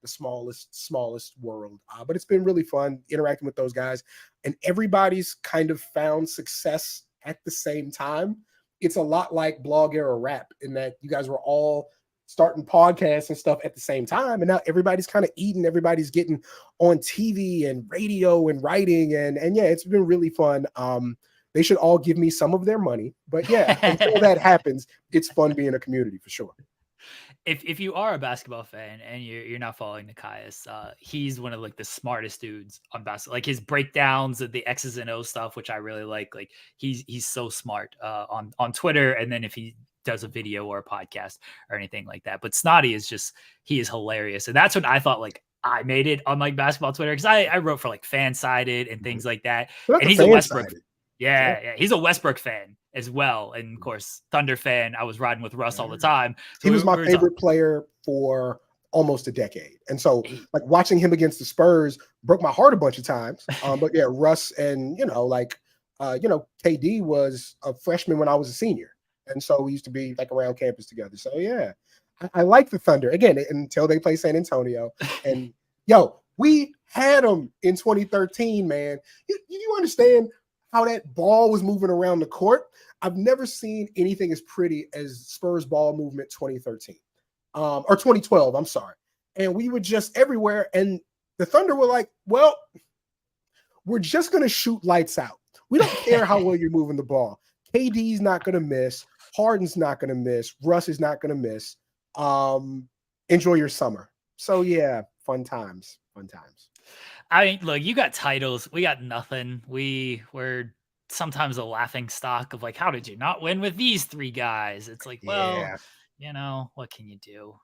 the smallest world. But it's been really fun interacting with those guys, and everybody's kind of found success at the same time. It's a lot like blog era rap in that you guys were all starting podcasts and stuff at the same time, and now everybody's kind of eating, everybody's getting on TV and radio and writing, and yeah, it's been really fun. They should all give me some of their money, but yeah, until that happens, it's fun being a community for sure. If you are a basketball fan and you're not following Nikias, he's one of like the smartest dudes on basketball. Like his breakdowns of the X's and O stuff, which I really like. Like he's so smart on Twitter, and then if he does a video or a podcast or anything like that. But Snotty is he is hilarious, and that's when I thought like I made it on like basketball Twitter, because I wrote for like Fansided and things like that. And he's a Westbrook. Yeah, he's a Westbrook fan as well, and of course Thunder fan. I was riding with Russ all the time. So he was my favorite player for almost a decade, and so like watching him against the Spurs broke my heart a bunch of times. But yeah, Russ and KD was a freshman when I was a senior, and so we used to be like around campus together. So yeah, I like the Thunder again until they play San Antonio. And yo, we had them in 2013, man. You understand how that ball was moving around the court? I've never seen anything as pretty as Spurs ball movement 2013 or 2012. I'm sorry. And we were just everywhere. And the Thunder were like, well, we're just going to shoot lights out. We don't care how well you're moving the ball. KD's not going to miss. Harden's not going to miss. Russ is not going to miss. Enjoy your summer. So yeah, fun times. I mean, look, you got titles. We got nothing. We were sometimes a laughing stock of like, how did you not win with these three guys? It's like, well, what can you do?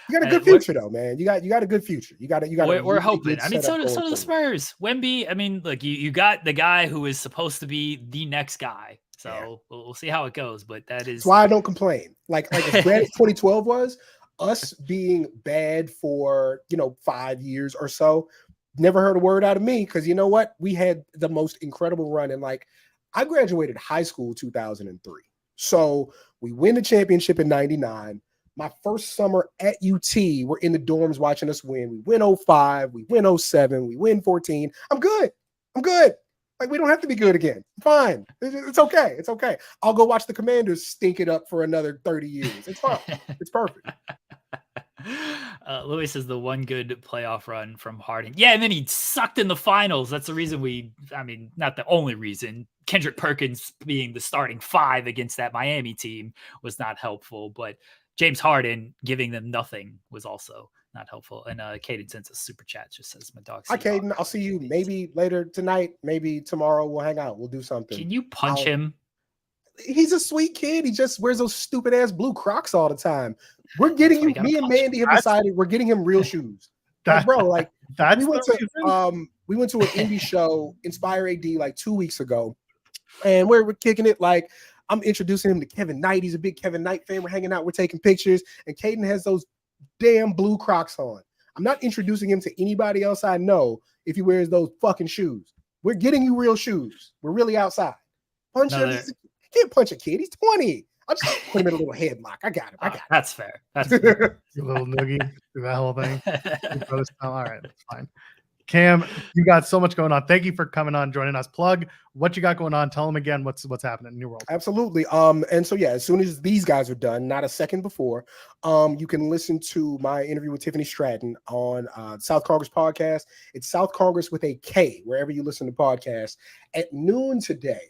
You got a good future though, man. You got a good future. You got. We're hoping. I mean, so do the Spurs. Wemby. I mean, look, you got the guy who is supposed to be the next guy. So we'll see how it goes. But that's why I don't complain. Like as bad as 2012 was, us being bad for 5 years or so. Never heard a word out of me, because you know what? We had the most incredible run. And like, I graduated high school 2003. So we win the championship in 99. My first summer at UT, we're in the dorms watching us win. We win 05, we win 07, we win 14. I'm good. Like, we don't have to be good again. Fine. It's okay. I'll go watch the Commanders stink it up for another 30 years. It's fine. It's perfect. Louis says the one good playoff run from Harden. Yeah, and then he sucked in the finals. That's the reason not the only reason. Kendrick Perkins being the starting five against that Miami team was not helpful, but James Harden giving them nothing was also not helpful. And Caden sends a super chat, just says, my dog. Hi, Caden. I'll see you maybe later tonight. Maybe tomorrow we'll hang out. We'll do something. Can you punch him? He's a sweet kid. He just wears those stupid ass blue Crocs all the time. We're getting you. Me and Mandy have decided we're getting him real shoes. Like, bro, like we went to an indie show, Inspire AD, like 2 weeks ago, and we're kicking it. Like, I'm introducing him to Kevin Knight. He's a big Kevin Knight fan. We're hanging out. We're taking pictures, and Caden has those damn blue Crocs on. I'm not introducing him to anybody else I know if he wears those fucking shoes. We're getting you real shoes. We're really outside. Punch him. Can't punch a kid. He's 20. I'll just put him in a little headlock. I got him. That's fair. That's fair. You little noogie through that whole thing. All right, that's fine. Cam, you got so much going on. Thank you for coming on, joining us. Plug what you got going on. Tell them again what's happening in New World. Absolutely. And so yeah, as soon as these guys are done, not a second before, you can listen to my interview with Tiffany Stratton on South Congress podcast. It's South Congress with a K, wherever you listen to podcasts, at noon today.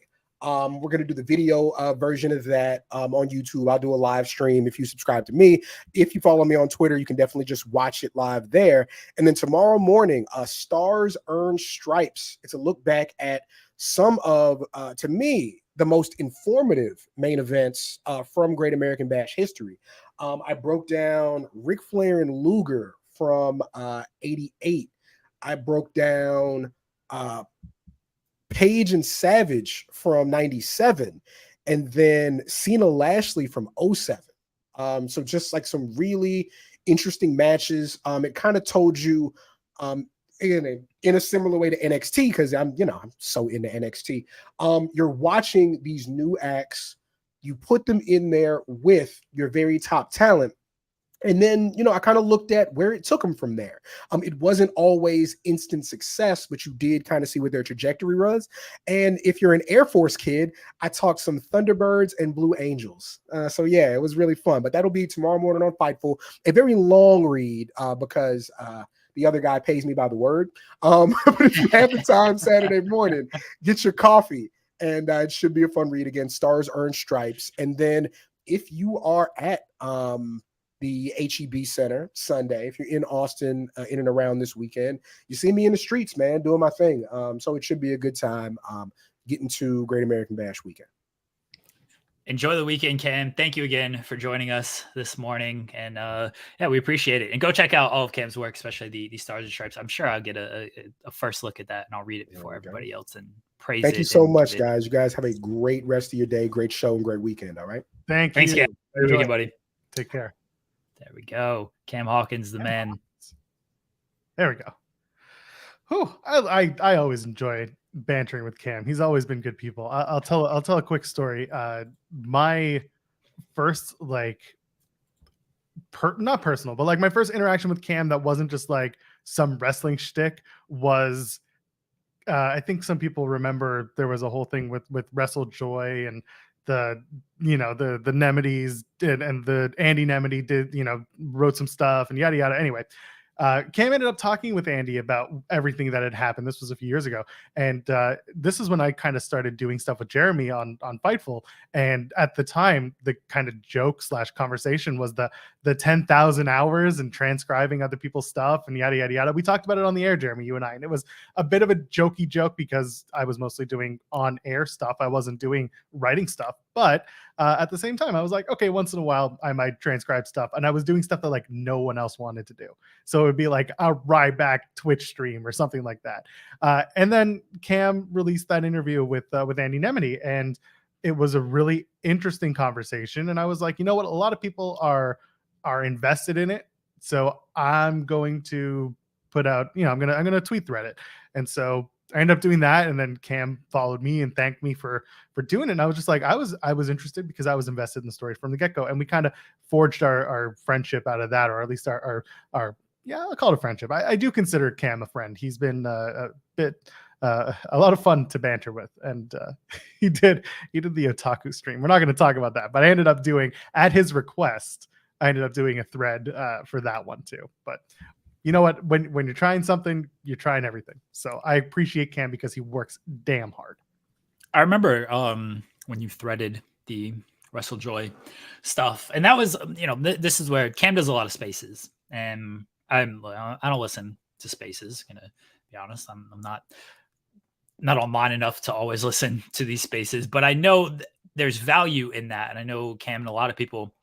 We're going to do the video version of that on YouTube. I'll do a live stream if you subscribe to me. If you follow me on Twitter, you can definitely just watch it live there. And then tomorrow morning, Stars Earn Stripes. It's a look back at some of, to me, the most informative main events from Great American Bash history. I broke down Ric Flair and Luger from 88. I broke down Paige and Savage from 97, and then Cena Lashley from 07. So just like some really interesting matches. It kind of told you in a similar way to NXT, because I'm so into NXT. You're watching these new acts, you put them in there with your very top talent. And then, I kind of looked at where it took them from there. It wasn't always instant success, but you did kind of see what their trajectory was. And if you're an Air Force kid, I talked some Thunderbirds and Blue Angels. So yeah, it was really fun. But that'll be tomorrow morning on Fightful. A very long read because the other guy pays me by the word. But if you have the time Saturday morning, get your coffee. And it should be a fun read. Again, Stars Earn Stripes. And then if you are at the HEB Center Sunday, if you're in Austin, in and around this weekend, you see me in the streets, man, doing my thing. So it should be a good time getting to Great American Bash weekend. Enjoy the weekend, Cam. Thank you again for joining us this morning. And yeah, we appreciate it. And go check out all of Cam's work, especially the Stars and Stripes. I'm sure I'll get a first look at that, and I'll read it before everybody else and praise it. Thank you so much, guys. You guys have a great rest of your day, great show, and great weekend. All right. Thanks, Cam. Good weekend, buddy. Take care. There we go. Cam Hawkins, the man. There we go. Whew. I always enjoy bantering with Cam. He's always been good people. I'll tell a quick story. My first not personal, but like my first interaction with Cam that wasn't just like some wrestling shtick was I think some people remember there was a whole thing with Wrestle Joy and the Nemetes did, and the Andy Nemety did, wrote some stuff and yada yada. Anyway, Cam ended up talking with Andy about everything that had happened. This was a few years ago, and this is when I kind of started doing stuff with Jeremy on Fightful. And at the time, the kind of joke / conversation was the 10,000 hours and transcribing other people's stuff and yada yada yada. We talked about it on the air, Jeremy, you and I, and it was a bit of a jokey joke because I was mostly doing on air stuff. I wasn't doing writing stuff, but at the same time, I was like, okay, once in a while I might transcribe stuff, and I was doing stuff that like no one else wanted to do. So it would be like a Ryback Twitch stream or something like that. And then Cam released that interview with Andy Nemety, and it was a really interesting conversation. And I was like, you know what? A lot of people are invested in it, so I'm going to put out, I'm gonna tweet thread it. And so I ended up doing that, and then Cam followed me and thanked me for doing it. And I was just like, I was interested because I was invested in the story from the get-go, and we kind of forged our friendship out of that, or at least our yeah, I'll call it a friendship. I do consider Cam a friend. He's been a lot of fun to banter with, and he did the otaku stream. We're not going to talk about that, but I ended up doing, at his request, a thread for that one too. But you know what? When you're trying something, you're trying everything. So I appreciate Cam because he works damn hard. I remember when you threaded the WrestleJoy stuff, and that was, this is where Cam does a lot of spaces, and I don't listen to spaces. Gonna be honest, I'm not online enough to always listen to these spaces, but I know there's value in that, and I know Cam and a lot of people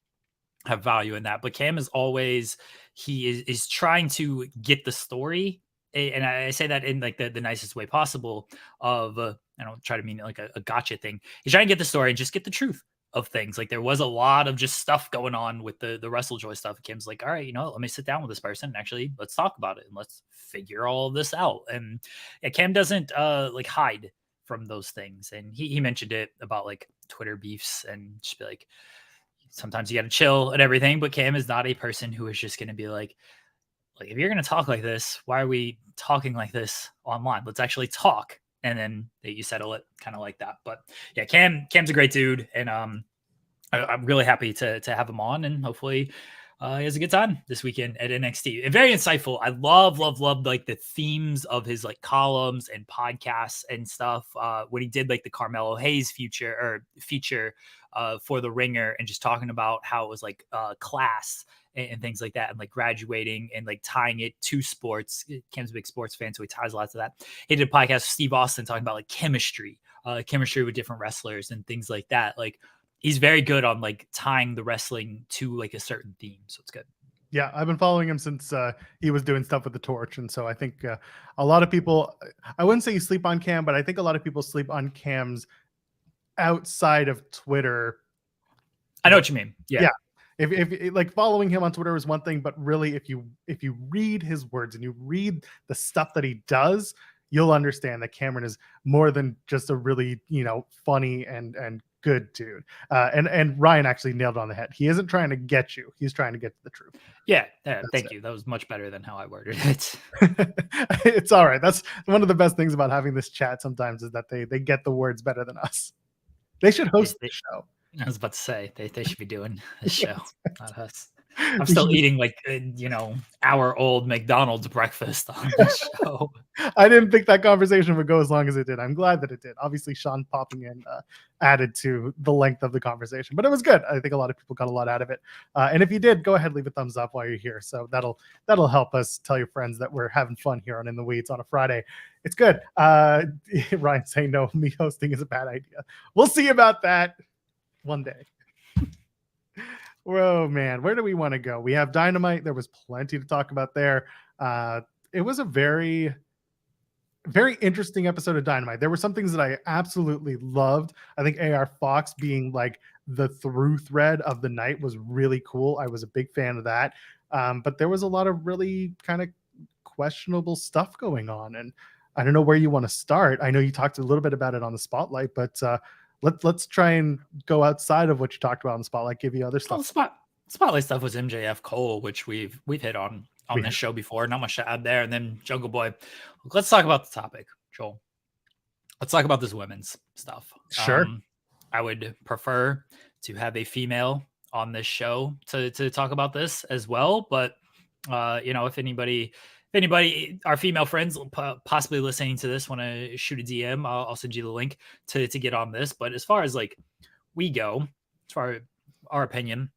have value in that. But Cam is always, he is trying to get the story, and I say that in like the nicest way possible. Of I don't try to mean it like a gotcha thing. He's trying to get the story and just get the truth of things. Like there was a lot of just stuff going on with the WrestleJoy stuff. And Kim's like, all right, let me sit down with this person and actually let's talk about it and let's figure all of this out. And yeah, Cam doesn't like hide from those things. And he mentioned it about like Twitter beefs and just be like, sometimes you got to chill and everything. But Cam is not a person who is just going to be like, if you're going to talk like this, why are we talking like this online? Let's actually talk. And then you settle it kind of like that. But yeah, Cam's a great dude. And I'm really happy to have him on, and hopefully he has a good time this weekend at NXT. And very insightful. I love like the themes of his like columns and podcasts and stuff. When he did like the Carmelo Hayes feature for the Ringer, and just talking about how it was like class and things like that, and like graduating and like tying it to sports. Cam's a big sports fan, so he ties lots of that. He did a podcast with Steve Austin talking about like chemistry with different wrestlers and things like that. Like he's very good on like tying the wrestling to like a certain theme, so it's good. Yeah, I've been following him since he was doing stuff with the Torch, and so I think a lot of people, I wouldn't say you sleep on Cam, but I think a lot of people sleep on Cam's outside of Twitter. I know what you mean. Yeah. If like following him on Twitter is one thing, but really if you read his words and you read the stuff that he does, you'll understand that Cameron is more than just a really, funny and good dude. And Ryan actually nailed it on the head. He isn't trying to get you. He's trying to get to the truth. Yeah. Thank you. That was much better than how I worded it. It's all right. That's one of the best things about having this chat sometimes is that they get the words better than us. They should host the show. I was about to say they should be doing this show, not us. I'm still eating like hour-old McDonald's breakfast on this show. I didn't think that conversation would go as long as it did. I'm glad that it did. Obviously, Sean popping in added to the length of the conversation, but it was good. I think a lot of people got a lot out of it. And if you did, go ahead, leave a thumbs up while you're here. So that'll help us tell your friends that we're having fun here on In the Weeds on a Friday. It's good. Ryan saying no, me hosting is a bad idea. We'll see about that one day. Oh man, where do we want to go? We have Dynamite. There was plenty to talk about there. It was a very, very interesting episode of Dynamite. There were some things that I absolutely loved. I think AR Fox being like the through thread of the night was really cool. I was a big fan of that. But there was a lot of really kind of questionable stuff going on. And I don't know where you want to start. I know you talked a little bit about it on the spotlight, but let's try and go outside of what you talked about on the spotlight. Give you other stuff. Well, spotlight stuff was MJF Cole, which we've hit on this show before. Not much to add there. And then Jungle Boy. Let's talk about the topic, Joel. Let's talk about this women's stuff. Sure. I would prefer to have a female on this show to talk about this as well. But if anybody, our female friends possibly listening to this want to shoot a DM, I'll send you the link to get on this. But as far as like we go, as far as our opinion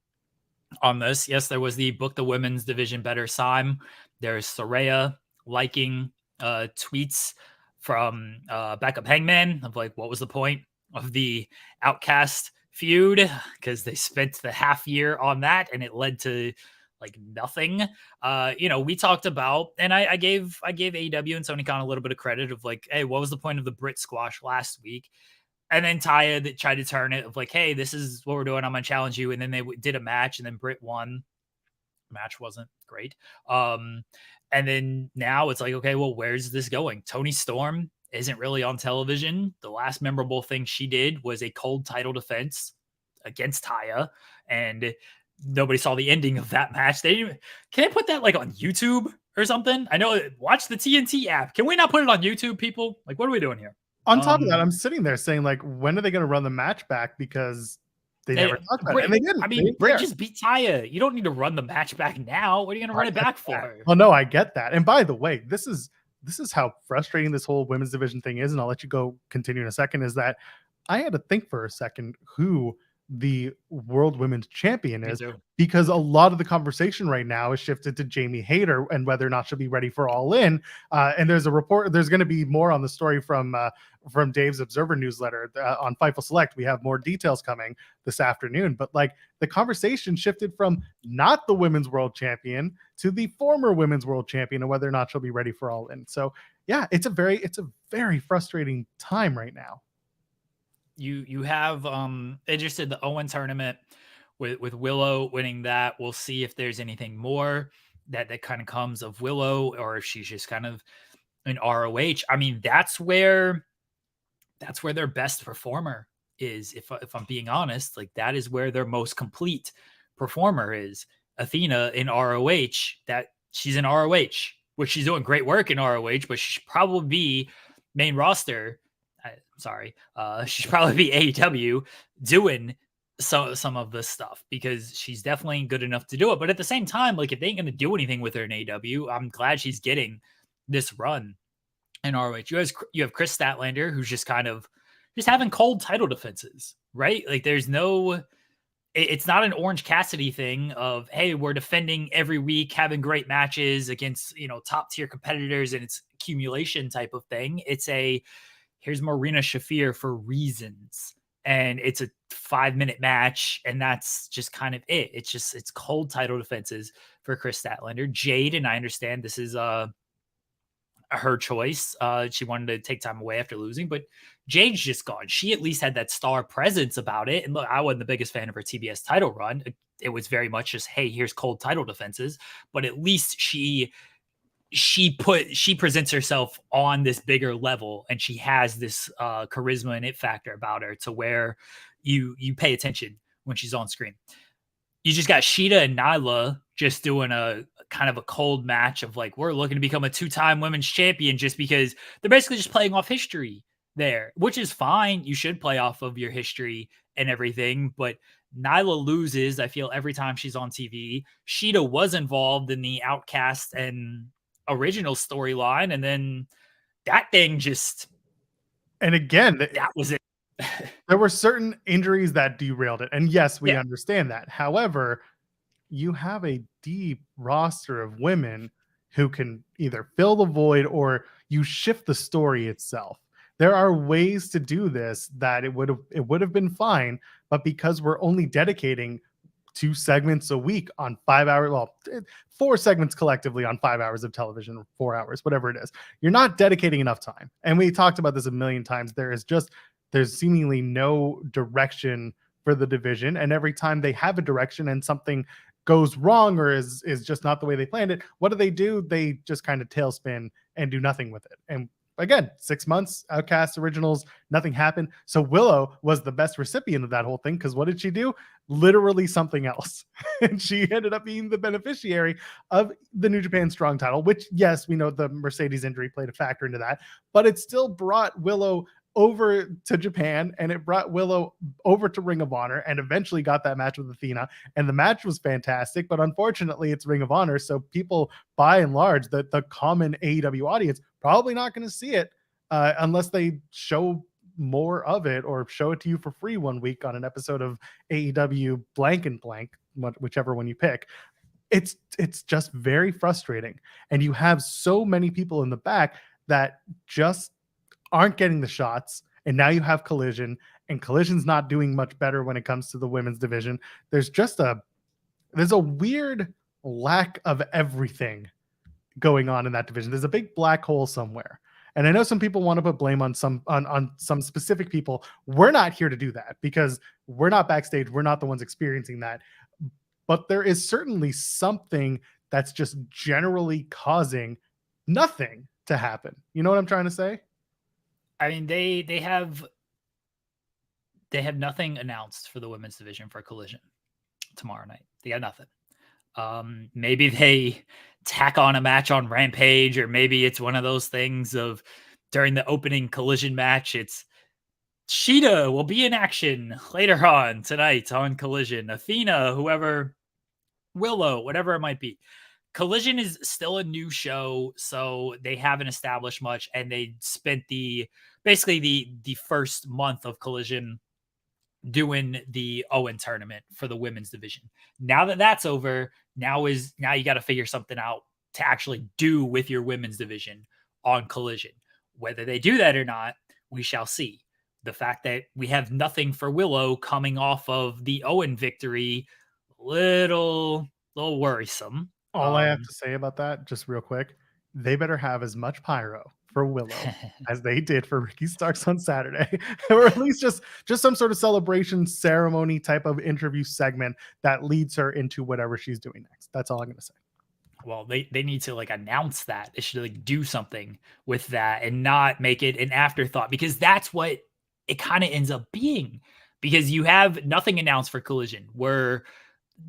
on this, yes, there was the Book the Women's Division Better sign. There's Saraya liking tweets from Backup Hangman of like, what was the point of the Outcast feud? Because they spent the half year on that and it led to like nothing. We talked about, and I gave AEW and Tony Khan a little bit of credit of like, hey, what was the point of the Brit squash last week? And then Taya that tried to turn it of like, hey, this is what we're doing. I'm gonna challenge you. And then they did a match, and then Brit won. Match wasn't great. And then now it's like, okay, well, where's this going? Toni Storm isn't really on television. The last memorable thing she did was a cold title defense against Taya, and nobody saw the ending of that match. Can I put that like on YouTube or something? I know, watch the TNT app. Can we not put it on YouTube, people? Like, what are we doing here? On top of that, I'm sitting there saying, like, when are they going to run the match back? Because they never talked about it. And they didn't. I mean, Brit just beat Taya. You don't need to run the match back now. What are you going to run it back for? Oh, no, I get that. And by the way, this is how frustrating this whole women's division thing is. And I'll let you go continue in a second, is that I had to think for a second who the world women's champion is, because a lot of the conversation right now is shifted to Jamie Hayter and whether or not she'll be ready for All In. And there's a report, there's going to be more on the story from Dave's Observer newsletter on Fightful Select. We have more details coming this afternoon, but like the conversation shifted from not the women's world champion to the former women's world champion and whether or not she'll be ready for All In. So yeah, it's a very frustrating time right now. You have they just did the Owen tournament with Willow winning that. We'll see if there's anything more that kind of comes of Willow, or if she's just kind of an ROH. I mean, that's where their best performer is. If I'm being honest, like that is where their most complete performer is. Athena in ROH, that she's in ROH, which she's doing great work in ROH, but she should probably be main roster. She should probably be AEW doing some of this stuff, because she's definitely good enough to do it. But at the same time, like if they ain't going to do anything with her in AEW, I'm glad she's getting this run in ROH. You have Chris Statlander, who's just kind of just having cold title defenses, right? Like it's not an Orange Cassidy thing of, hey, we're defending every week, having great matches against, top tier competitors, and it's accumulation type of thing. It's here's Marina Shafir for reasons. and it's a 5-minute match, and that's just kind of it. It's cold title defenses for Chris Statlander. Jade, and I understand this is her choice. She wanted to take time away after losing, but Jade's just gone. She at least had that star presence about it. And look, I wasn't the biggest fan of her TBS title run. It was very much just, hey, here's cold title defenses. But at least she presents herself on this bigger level, and she has this charisma and it factor about her to where you pay attention when she's on screen. You just got Shida and Nyla just doing a kind of a cold match of like, we're looking to become a 2-time women's champion, just because they're basically just playing off history there, which is fine. You should play off of your history and everything, but Nyla loses, I feel, every time she's on TV. Shida was involved in the Outcast and original storyline, and then that thing just, and again, that was it. There were certain injuries that derailed it. And yes, we understand that. However, you have a deep roster of women who can either fill the void or you shift the story itself. There are ways to do this that it would have been fine, but because we're only dedicating 2 segments a week on 5 hours, well, 4 segments collectively on 5 hours of television, or 4 hours, whatever it is, you're not dedicating enough time. And we talked about this a million times. There's seemingly no direction for the division. And every time they have a direction and something goes wrong or is just not the way they planned it, what do? They just kind of tailspin and do nothing with it. And again, 6 months, Outcast Originals, nothing happened. So Willow was the best recipient of that whole thing, because what did she do? Literally something else. And she ended up being the beneficiary of the New Japan Strong title, which, yes, we know the Mercedes injury played a factor into that, but it still brought Willow over to Japan, and it brought Willow over to Ring of Honor, and eventually got that match with Athena, and the match was fantastic. But unfortunately, it's Ring of Honor, so people, by and large, the common AEW audience, probably not going to see it unless they show more of it or show it to you for free one week on an episode of AEW blank and blank, whichever one you pick. It's just very frustrating, and you have so many people in the back that just aren't getting the shots. And now you have Collision, and Collision's not doing much better when it comes to the women's division. There's a weird lack of everything going on in that division. There's a big black hole somewhere. And I know some people want to put blame on some specific people. We're not here to do that, because we're not backstage. We're not the ones experiencing that. But there is certainly something that's just generally causing nothing to happen. You know what I'm trying to say? I mean, they have nothing announced for the women's division for Collision tomorrow night. They got nothing. Maybe they tack on a match on Rampage, or maybe it's one of those things of during the opening Collision match, it's Shida will be in action later on tonight on Collision. Athena, whoever, Willow, whatever it might be. Collision is still a new show, so they haven't established much, and they spent basically the first month of Collision doing the Owen tournament for the women's division. Now that that's over, now you got to figure something out to actually do with your women's division on Collision. Whether they do that or not, we shall see. The fact that we have nothing for Willow coming off of the Owen victory, little worrisome. All I have to say about that, just real quick, they better have as much pyro for Willow as they did for Ricky Starks on Saturday, or at least just some sort of celebration ceremony type of interview segment that leads her into whatever she's doing next. That's all I'm going to say. Well, they need to announce that. They should do something with that and not make it an afterthought, because that's what it kind of ends up being, because you have nothing announced for Collision. We're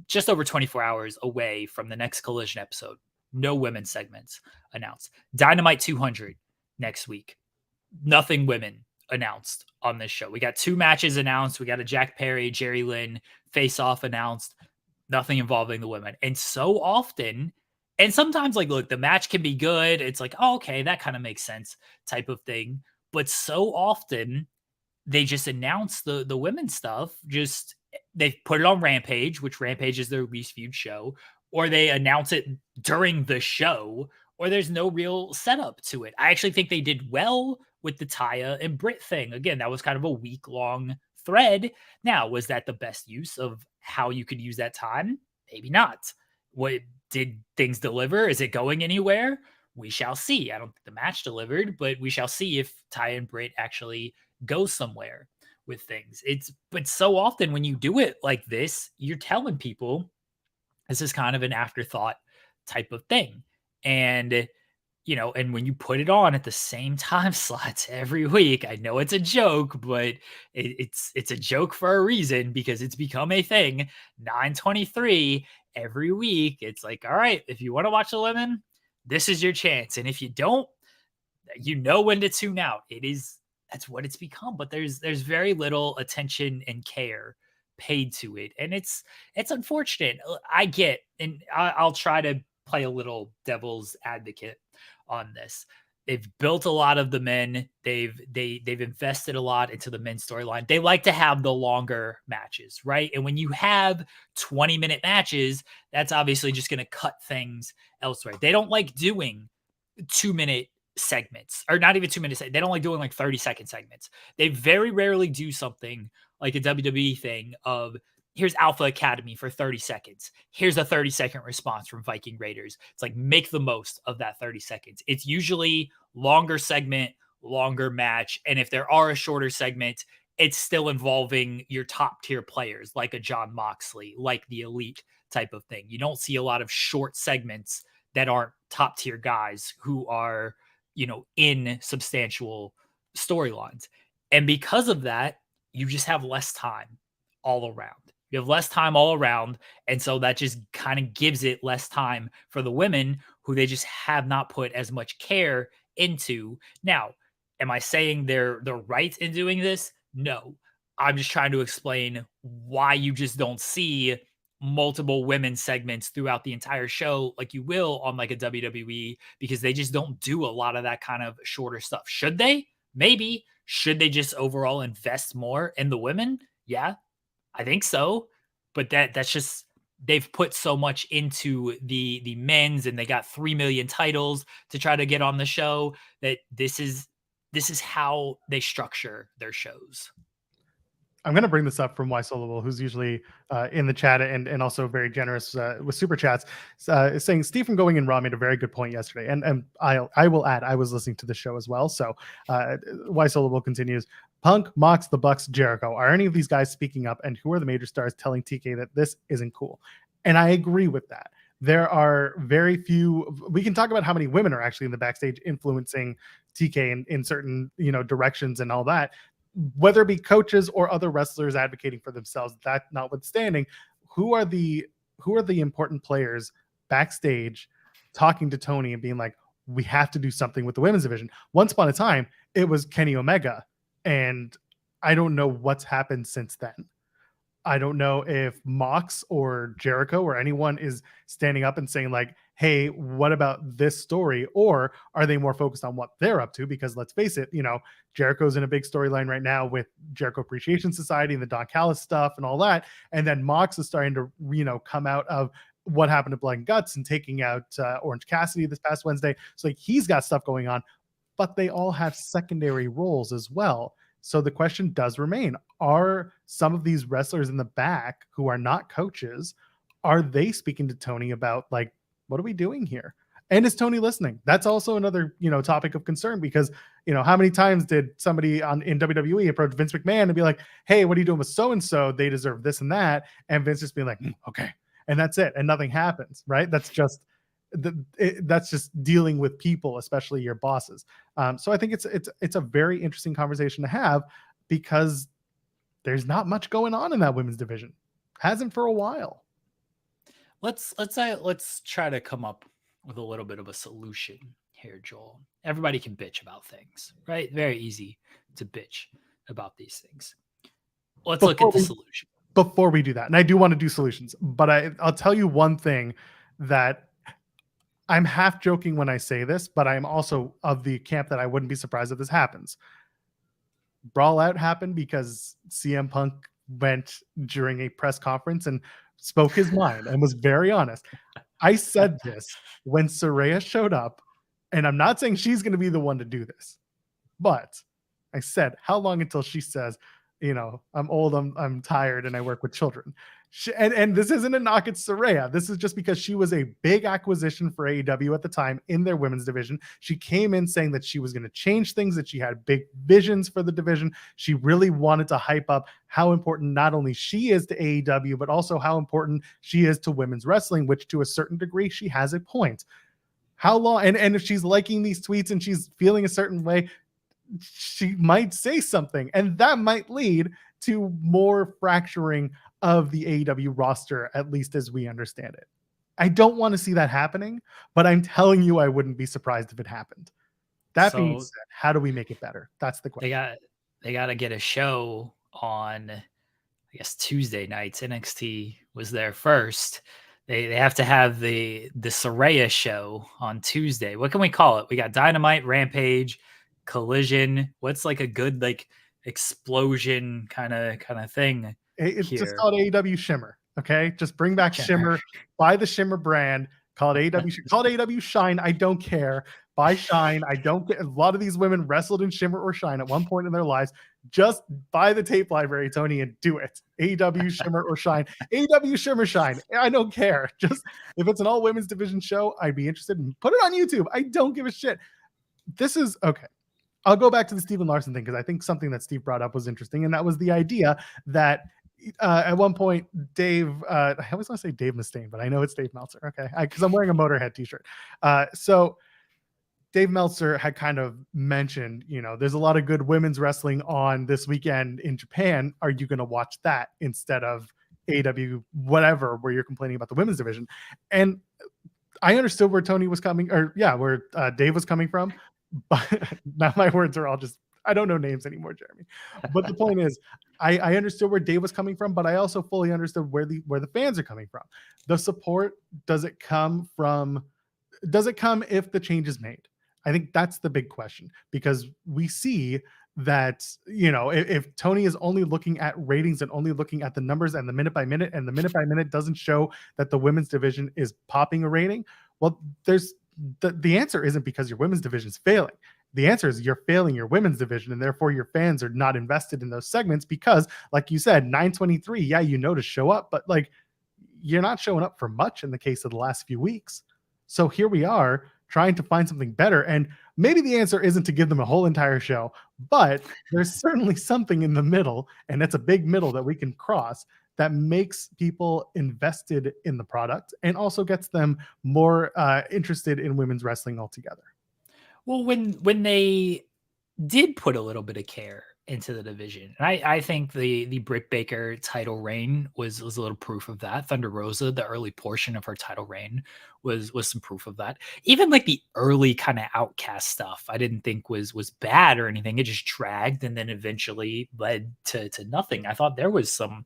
just over 24 hours away from the next Collision episode. No women's segments announced. Dynamite 200 next week. Nothing women announced on this show. We got 2 matches announced. We got a Jack Perry, Jerry Lynn face-off announced. Nothing involving the women. And so often, and sometimes look, the match can be good. It's oh, okay, that kind of makes sense type of thing. But so often they just announce the women's stuff. Just they put it on Rampage, which Rampage is their least viewed show, or they announce it during the show, or there's no real setup to it. I actually think they did well with the Taya and Britt thing. Again, that was kind of a week-long thread. Now, was that the best use of how you could use that time? Maybe not. What did things deliver? Is it going anywhere? We shall see. I don't think the match delivered, but we shall see if Ty and Britt actually go somewhere with things. But so often when you do it like this, you're telling people this is kind of an afterthought type of thing. And and when you put it on at the same time slots every week, I know it's a joke, but it's a joke for a reason because it's become a thing. 9:23 every week. It's like, all right, if you want to watch the women, this is your chance. And if you don't, you know when to tune out. That's what it's become. But there's very little attention and care paid to it. And it's unfortunate. I get, and I'll try to play a little devil's advocate on this. They've built a lot of the men. They've invested a lot into the men's storyline. They like to have the longer matches, right? And when you have 20-minute matches, that's obviously just going to cut things elsewhere. They don't like doing 2-minute segments, or not even 2 minutes. They don't like doing like 30-second segments. They very rarely do something like a WWE thing of, here's Alpha Academy for 30 seconds. Here's a 30-second response from Viking Raiders. It's like, make the most of that 30 seconds. It's usually longer segment, longer match. And if there are a shorter segment, it's still involving your top tier players like a John Moxley, like the Elite type of thing. You don't see a lot of short segments that aren't top tier guys who are, in substantial storylines. And because of that, you just have less time all around. You have less time all around. And so that just kind of gives it less time for the women who they just have not put as much care into. Now, am I saying they're right in doing this? No. I'm just trying to explain why you just don't see multiple women segments throughout the entire show like you will on like a WWE, because they just don't do a lot of that kind of shorter stuff. Should they? Maybe. Should they just overall invest more in the women? Yeah, I think so. But that's just, they've put so much into the men's, and they got 3 million titles to try to get on the show, that this is how they structure their shows. I'm going to bring this up from Soloable, who's usually in the chat and also very generous with super chats, saying Steve from Going in Raw made a very good point yesterday. And I will add, I was listening to the show as well. So Soloable continues, Punk, Mox, the Bucks, Jericho. Are any of these guys speaking up? And who are the major stars telling TK that this isn't cool? And I agree with that. There are very few. We can talk about how many women are actually in the backstage influencing TK in certain directions and all that, whether it be coaches or other wrestlers advocating for themselves. That notwithstanding, who are the important players backstage talking to Tony and being like, we have to do something with the women's division? Once upon a time, it was Kenny Omega, and I don't know what's happened since then. I don't know if Mox or Jericho or anyone is standing up and saying like, hey, what about this story? Or are they more focused on what they're up to? Because let's face it, Jericho's in a big storyline right now with Jericho Appreciation Society and the Don Callis stuff and all that. And then Mox is starting to, come out of what happened to Blood and Guts and taking out Orange Cassidy this past Wednesday. So like, he's got stuff going on, but they all have secondary roles as well. So the question does remain, are some of these wrestlers in the back who are not coaches, are they speaking to Tony about like, what are we doing here? And is Tony listening? That's also another, topic of concern, because, how many times did somebody in WWE approach Vince McMahon and be like, hey, what are you doing with so-and-so? They deserve this and that. And Vince just being like, okay. And that's it. And nothing happens, right? That's just dealing with people, especially your bosses. So I think it's a very interesting conversation to have, because there's not much going on in that women's division. Hasn't for a while. Let's try to come up with a little bit of a solution here, Joel. Everybody can bitch about things, right? Very easy to bitch about these things. Let's look at the solution. Before we do that, and I do want to do solutions, but I'll tell you one thing that I'm half joking when I say this, but I'm also of the camp that I wouldn't be surprised if this happens. Brawl Out happened because CM Punk went during a press conference and spoke his mind and was very honest. I said this when Saraya showed up, and I'm not saying she's going to be the one to do this, but I said, how long until she says, I'm old, I'm tired, and I work with children. And this isn't a knock at Saraya. This is just because she was a big acquisition for AEW at the time in their women's division. She came in saying that she was going to change things, that she had big visions for the division. She really wanted to hype up how important not only she is to AEW, but also how important she is to women's wrestling, which to a certain degree, she has a point. How long? And if she's liking these tweets and she's feeling a certain way, she might say something, and that might lead to more fracturing of the AEW roster, at least as we understand it. I don't want to see that happening, but I'm telling you, I wouldn't be surprised if it happened. That being said, how do we make it better? That's the question. They got to get a show on, I guess, Tuesday nights. NXT was there first. They have to have the Saraya show on Tuesday. What can we call it? We got Dynamite, Rampage, Collision. What's like a good like explosion kind of thing? It's just called AEW Shimmer. Okay, just bring back Shimmer. Buy the Shimmer brand. Call it AEW. Call it AEW Shine. I don't care. Buy Shine. I don't get. A lot of these women wrestled in Shimmer or Shine at one point in their lives. Just buy the tape library, Tony, and do it. AEW Shimmer or Shine. AEW Shimmer Shine. I don't care. Just if it's an all women's division show, I'd be interested in put it on YouTube. I don't give a shit. This is okay. I'll go back to the Steven Larson thing because I think something that Steve brought up was interesting, and that was the idea that at one point, Dave, I always want to say Dave Mustaine, but I know it's Dave Meltzer. Okay. Because I'm wearing a Motorhead t-shirt. So Dave Meltzer had kind of mentioned, there's a lot of good women's wrestling on this weekend in Japan. Are you going to watch that instead of AEW, whatever, where you're complaining about the women's division? And I understood where Tony was coming, where Dave was coming from. But now my words are all just, I don't know names anymore, Jeremy. But the point is, I understood where Dave was coming from, but I also fully understood where the fans are coming from. The support, does it come if the change is made? I think that's the big question, because we see that, if Tony is only looking at ratings and only looking at the numbers and the minute by minute, and the minute by minute doesn't show that the women's division is popping a rating, well, there's the answer isn't because your women's division is failing. The answer is you're failing your women's division, and therefore your fans are not invested in those segments because, like you said, 923, to show up, but like you're not showing up for much in the case of the last few weeks. So here we are trying to find something better, and maybe the answer isn't to give them a whole entire show, but there's certainly something in the middle, and it's a big middle that we can cross that makes people invested in the product and also gets them more interested in women's wrestling altogether. Well, when they did put a little bit of care into the division, and I think the Britt Baker title reign was a little proof of that. Thunder Rosa, the early portion of her title reign was some proof of that. Even like the early kind of Outcast stuff, I didn't think was bad or anything. It just dragged and then eventually led to nothing. I thought there was some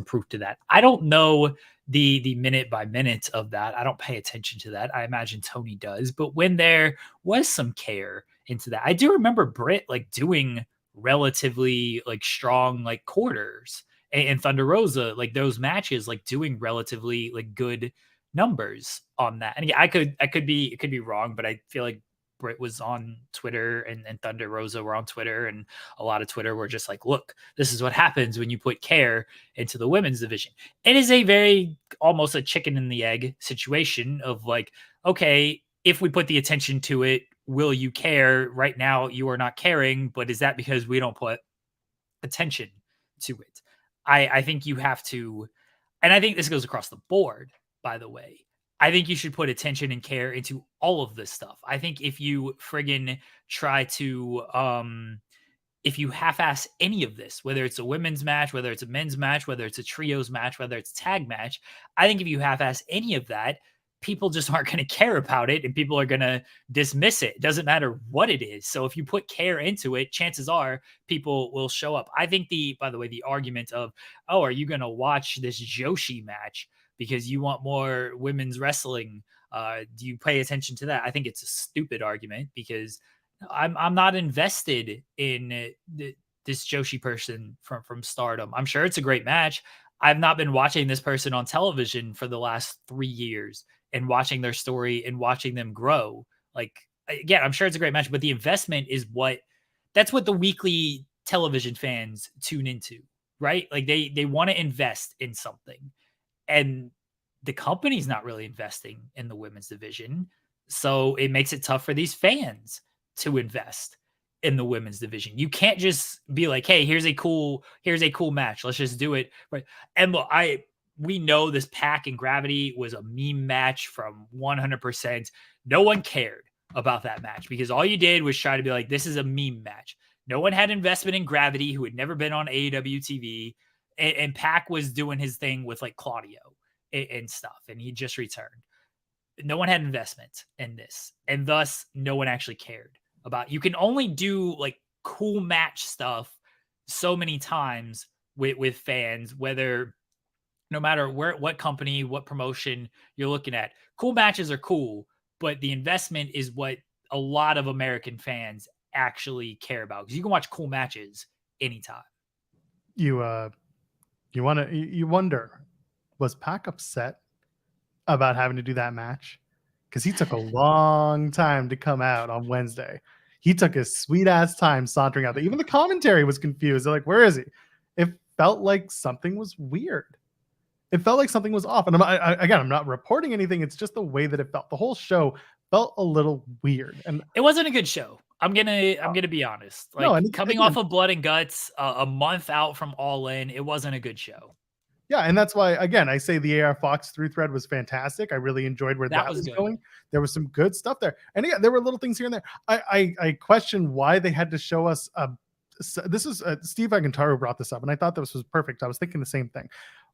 proof to that. I don't know the minute by minute of that. I don't pay attention to that. I imagine Tony does, but when there was some care into that, I do remember Britt like doing relatively like strong like quarters, and Thunder Rosa, like those matches, like doing relatively like good numbers on that. And yeah, it could be wrong, but I feel like Britt was on Twitter and Thunder Rosa were on Twitter, and a lot of Twitter were just like, look, this is what happens when you put care into the women's division. It is a very almost a chicken and the egg situation of like, okay, if we put the attention to it, will you care? Right now you are not caring, but is that because we don't put attention to it? I think you have to, and I think this goes across the board, by the way. I think you should put attention and care into all of this stuff. I think if you friggin' try to, if you half-ass any of this, whether it's a women's match, whether it's a men's match, whether it's a trios match, whether it's a tag match, I think if you half-ass any of that, people just aren't going to care about it and people are going to dismiss it. It doesn't matter what it is. So if you put care into it, chances are people will show up. I think by the way, the argument of, oh, are you going to watch this Joshi match because you want more women's wrestling? Do you pay attention to that? I think it's a stupid argument because I'm not invested in this Joshi person from Stardom. I'm sure it's a great match. I've not been watching this person on television for the last 3 years and watching their story and watching them grow. Like, again, I'm sure it's a great match, but the investment is that's what the weekly television fans tune into, right? Like they want to invest in something, and the company's not really investing in the women's division. So it makes it tough for these fans to invest in the women's division. You can't just be like, hey, here's a cool match. Let's just do it. Right. And look, we know this Pac and Gravity was a meme match from 100%. No one cared about that match because all you did was try to be like, this is a meme match. No one had investment in Gravity, who had never been on AEW TV. And Pac was doing his thing with like Claudio and stuff, and he just returned. No one had investment in this, and thus no one actually cared about. You can only do like cool match stuff so many times with fans, whether no matter what company, what promotion you're looking at. Cool matches are cool, but the investment is what a lot of American fans actually care about, because you can watch cool matches anytime. You wonder, was Pac upset about having to do that match? Because he took a long time to come out on Wednesday. He took his sweet ass time sauntering out there. Even the commentary was confused. They're like, where is he? It felt like something was weird. It felt like something was off. And I'm not reporting anything. It's just the way that it felt. The whole show felt a little weird. And it wasn't a good show. I'm gonna be honest. Like, no, coming off of Blood and Guts, a month out from All In, it wasn't a good show. Yeah, and that's why, again, I say the AR Fox through thread was fantastic. I really enjoyed where that was going. There was some good stuff there. And yeah, there were little things here and there. I question why they had to show us this is Steve Agantaro brought this up, and I thought this was perfect. I was thinking the same thing.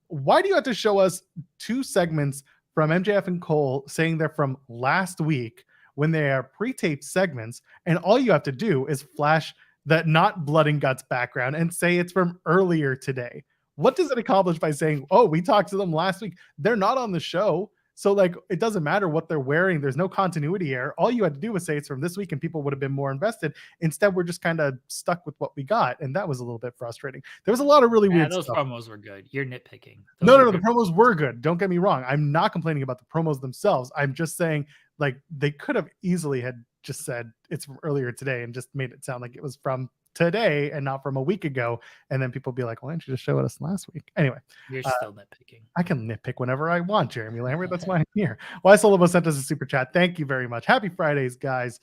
Why do you have to show us 2 segments from MJF and Cole saying they're from last week when they are pre-taped segments, and all you have to do is flash that not Blood and Guts background and say it's from earlier today? What does it accomplish by saying, oh, we talked to them last week? They're not on the show. So like, it doesn't matter what they're wearing. There's no continuity error. All you had to do was say it's from this week and people would have been more invested. Instead, we're just kind of stuck with what we got. And that was a little bit frustrating. There was a lot of really weird those stuff. promos were good. You're nitpicking. No, the promos were good. Don't get me wrong. I'm not complaining about the promos themselves. I'm just saying, like, they could have easily had just said it's from earlier today and just made it sound like it was from today and not from a week ago, and then people be like, why didn't you just show us last week? Anyway, you're still nitpicking. I can nitpick whenever I want, Jeremy Lambert. That's why I'm here. Why Solobo sent us a super chat. Thank you very much. Happy Fridays, guys.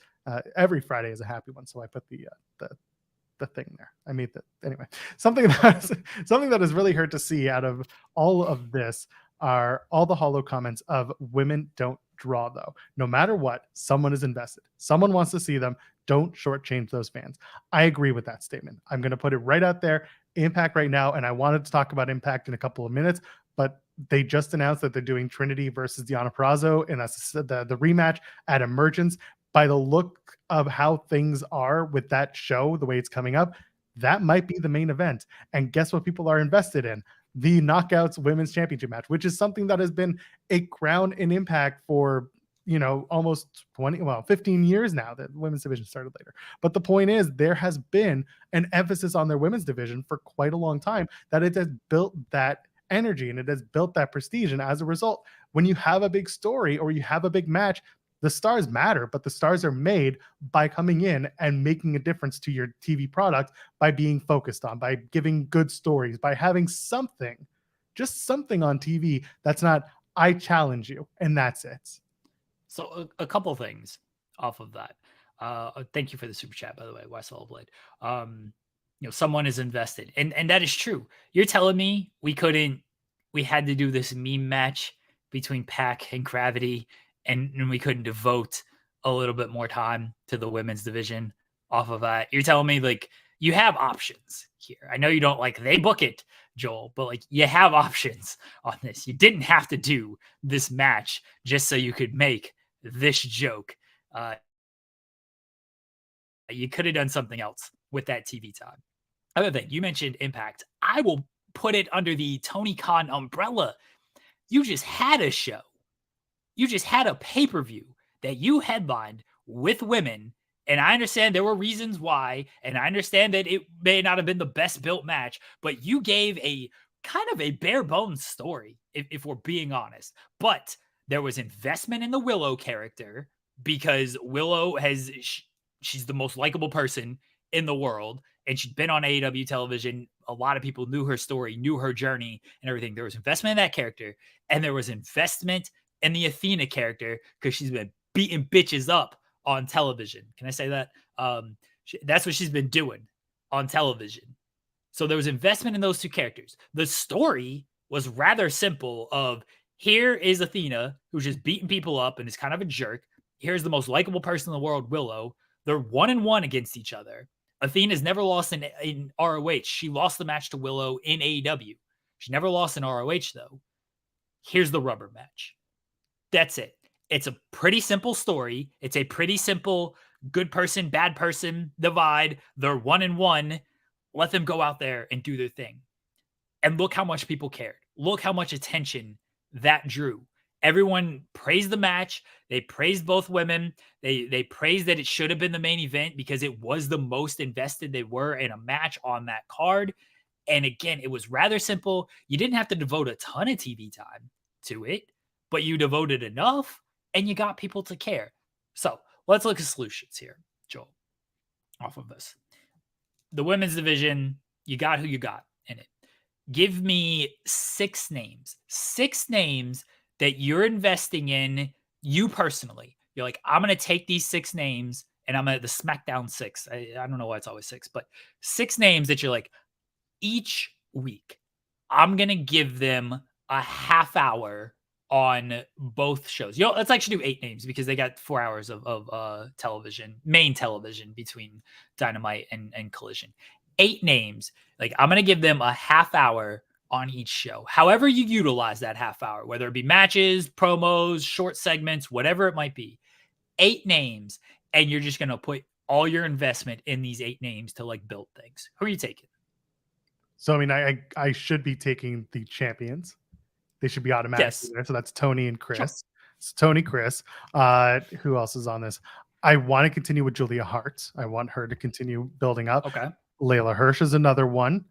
Every Friday is a happy one, so I put the thing there. I made that anyway. Something that has really hurt to see out of all of this are all the hollow comments of women don't draw, though. No matter what, someone is invested. Someone wants to see them. Don't shortchange those fans. I agree with that statement. I'm going to put it right out there. Impact right now, and I wanted to talk about Impact in a couple of minutes, but they just announced that they're doing Trinity versus Deonna Purrazzo, and that's the rematch at Emergence. By the look of how things are with that show, the way it's coming up, that might be the main event. And guess what people are invested in? The Knockouts Women's Championship match, which is something that has been a crown in Impact for, almost 15 years now. That women's division started later. But the point is, there has been an emphasis on their women's division for quite a long time, that it has built that energy and it has built that prestige. And as a result, when you have a big story or you have a big match, the stars matter, but the stars are made by coming in and making a difference to your TV product, by being focused on, by giving good stories, by having something, just something on TV that's not, I challenge you, and that's it. So a couple things off of that. Thank you for the super chat, by the way, Westall Blade. Someone is invested, and that is true. You're telling me we had to do this meme match between Pac and Gravity, and we couldn't devote a little bit more time to the women's division off of that? You're telling me, like, you have options here. I know you don't like they book it, Joel, but like, you have options on this. You didn't have to do this match just so you could make this joke. You could have done something else with that TV time. Other thing, you mentioned Impact. I will put it under the Tony Khan umbrella. You just had a show. You just had a pay-per-view that you headlined with women, and I understand there were reasons why, and I understand that it may not have been the best built match, but you gave a kind of a bare bones story, if we're being honest. But there was investment in the Willow character, because Willow she's the most likable person in the world, and she'd been on AEW television. A lot of people knew her story, knew her journey and everything. There was investment in that character, and there was investment in the Athena character because she's been beating bitches up on television. Can I say that? That's what she's been doing on television. So there was investment in those two characters. The story was rather simple of here is Athena, who's just beating people up and is kind of a jerk. Here's the most likable person in the world, Willow. They're 1-1 against each other. Athena's never lost in ROH. She lost the match to Willow in AEW. She never lost in ROH, though. Here's the rubber match. That's it. It's a pretty simple story. It's a pretty simple good person, bad person divide. They're 1-1. Let them go out there and do their thing. And look how much people cared. Look how much attention that drew. Everyone praised the match. They praised both women. They praised that it should have been the main event because it was the most invested they were in a match on that card. And again, it was rather simple. You didn't have to devote a ton of TV time to it, but you devoted enough and you got people to care. So let's look at solutions here, Joel, off of this. The women's division, you got who you got in it. Give me 6 names that you're investing in, you personally. You're like, I'm going to take these 6 names and I'm at the SmackDown 6. I don't know why it's always 6, but 6 names that you're like, each week, I'm going to give them a half hour on both shows. Let's actually do 8 names because they got 4 hours of television, main television between Dynamite and Collision. 8 names. Like, I'm going to give them a half hour on each show. However you utilize that half hour, whether it be matches, promos, short segments, whatever it might be. 8 names, and you're just going to put all your investment in these 8 names to like build things. Who are you taking? So, I mean, I should be taking the champions. They should be automatically there. So that's Tony and Chris. Sure. It's Tony, Chris. Who else is on this? I want to continue with Julia Hart. I want her to continue building up. Okay. Layla Hirsch is another one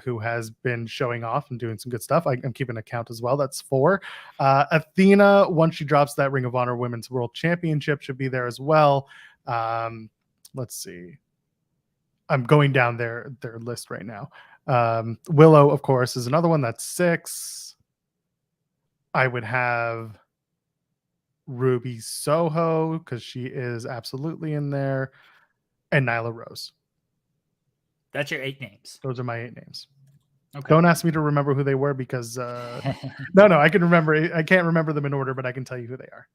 who has been showing off and doing some good stuff. I'm keeping a count as well. That's 4. Athena, once she drops that Ring of Honor Women's World Championship, should be there as well. Let's see. I'm going down their list right now. Willow, of course, is another one. That's 6. I would have Ruby Soho because she is absolutely in there, and Nyla Rose. That's your 8 names. Those are my 8 names. Okay. Don't ask me to remember who they were because no, I can remember. I can't remember them in order, but I can tell you who they are.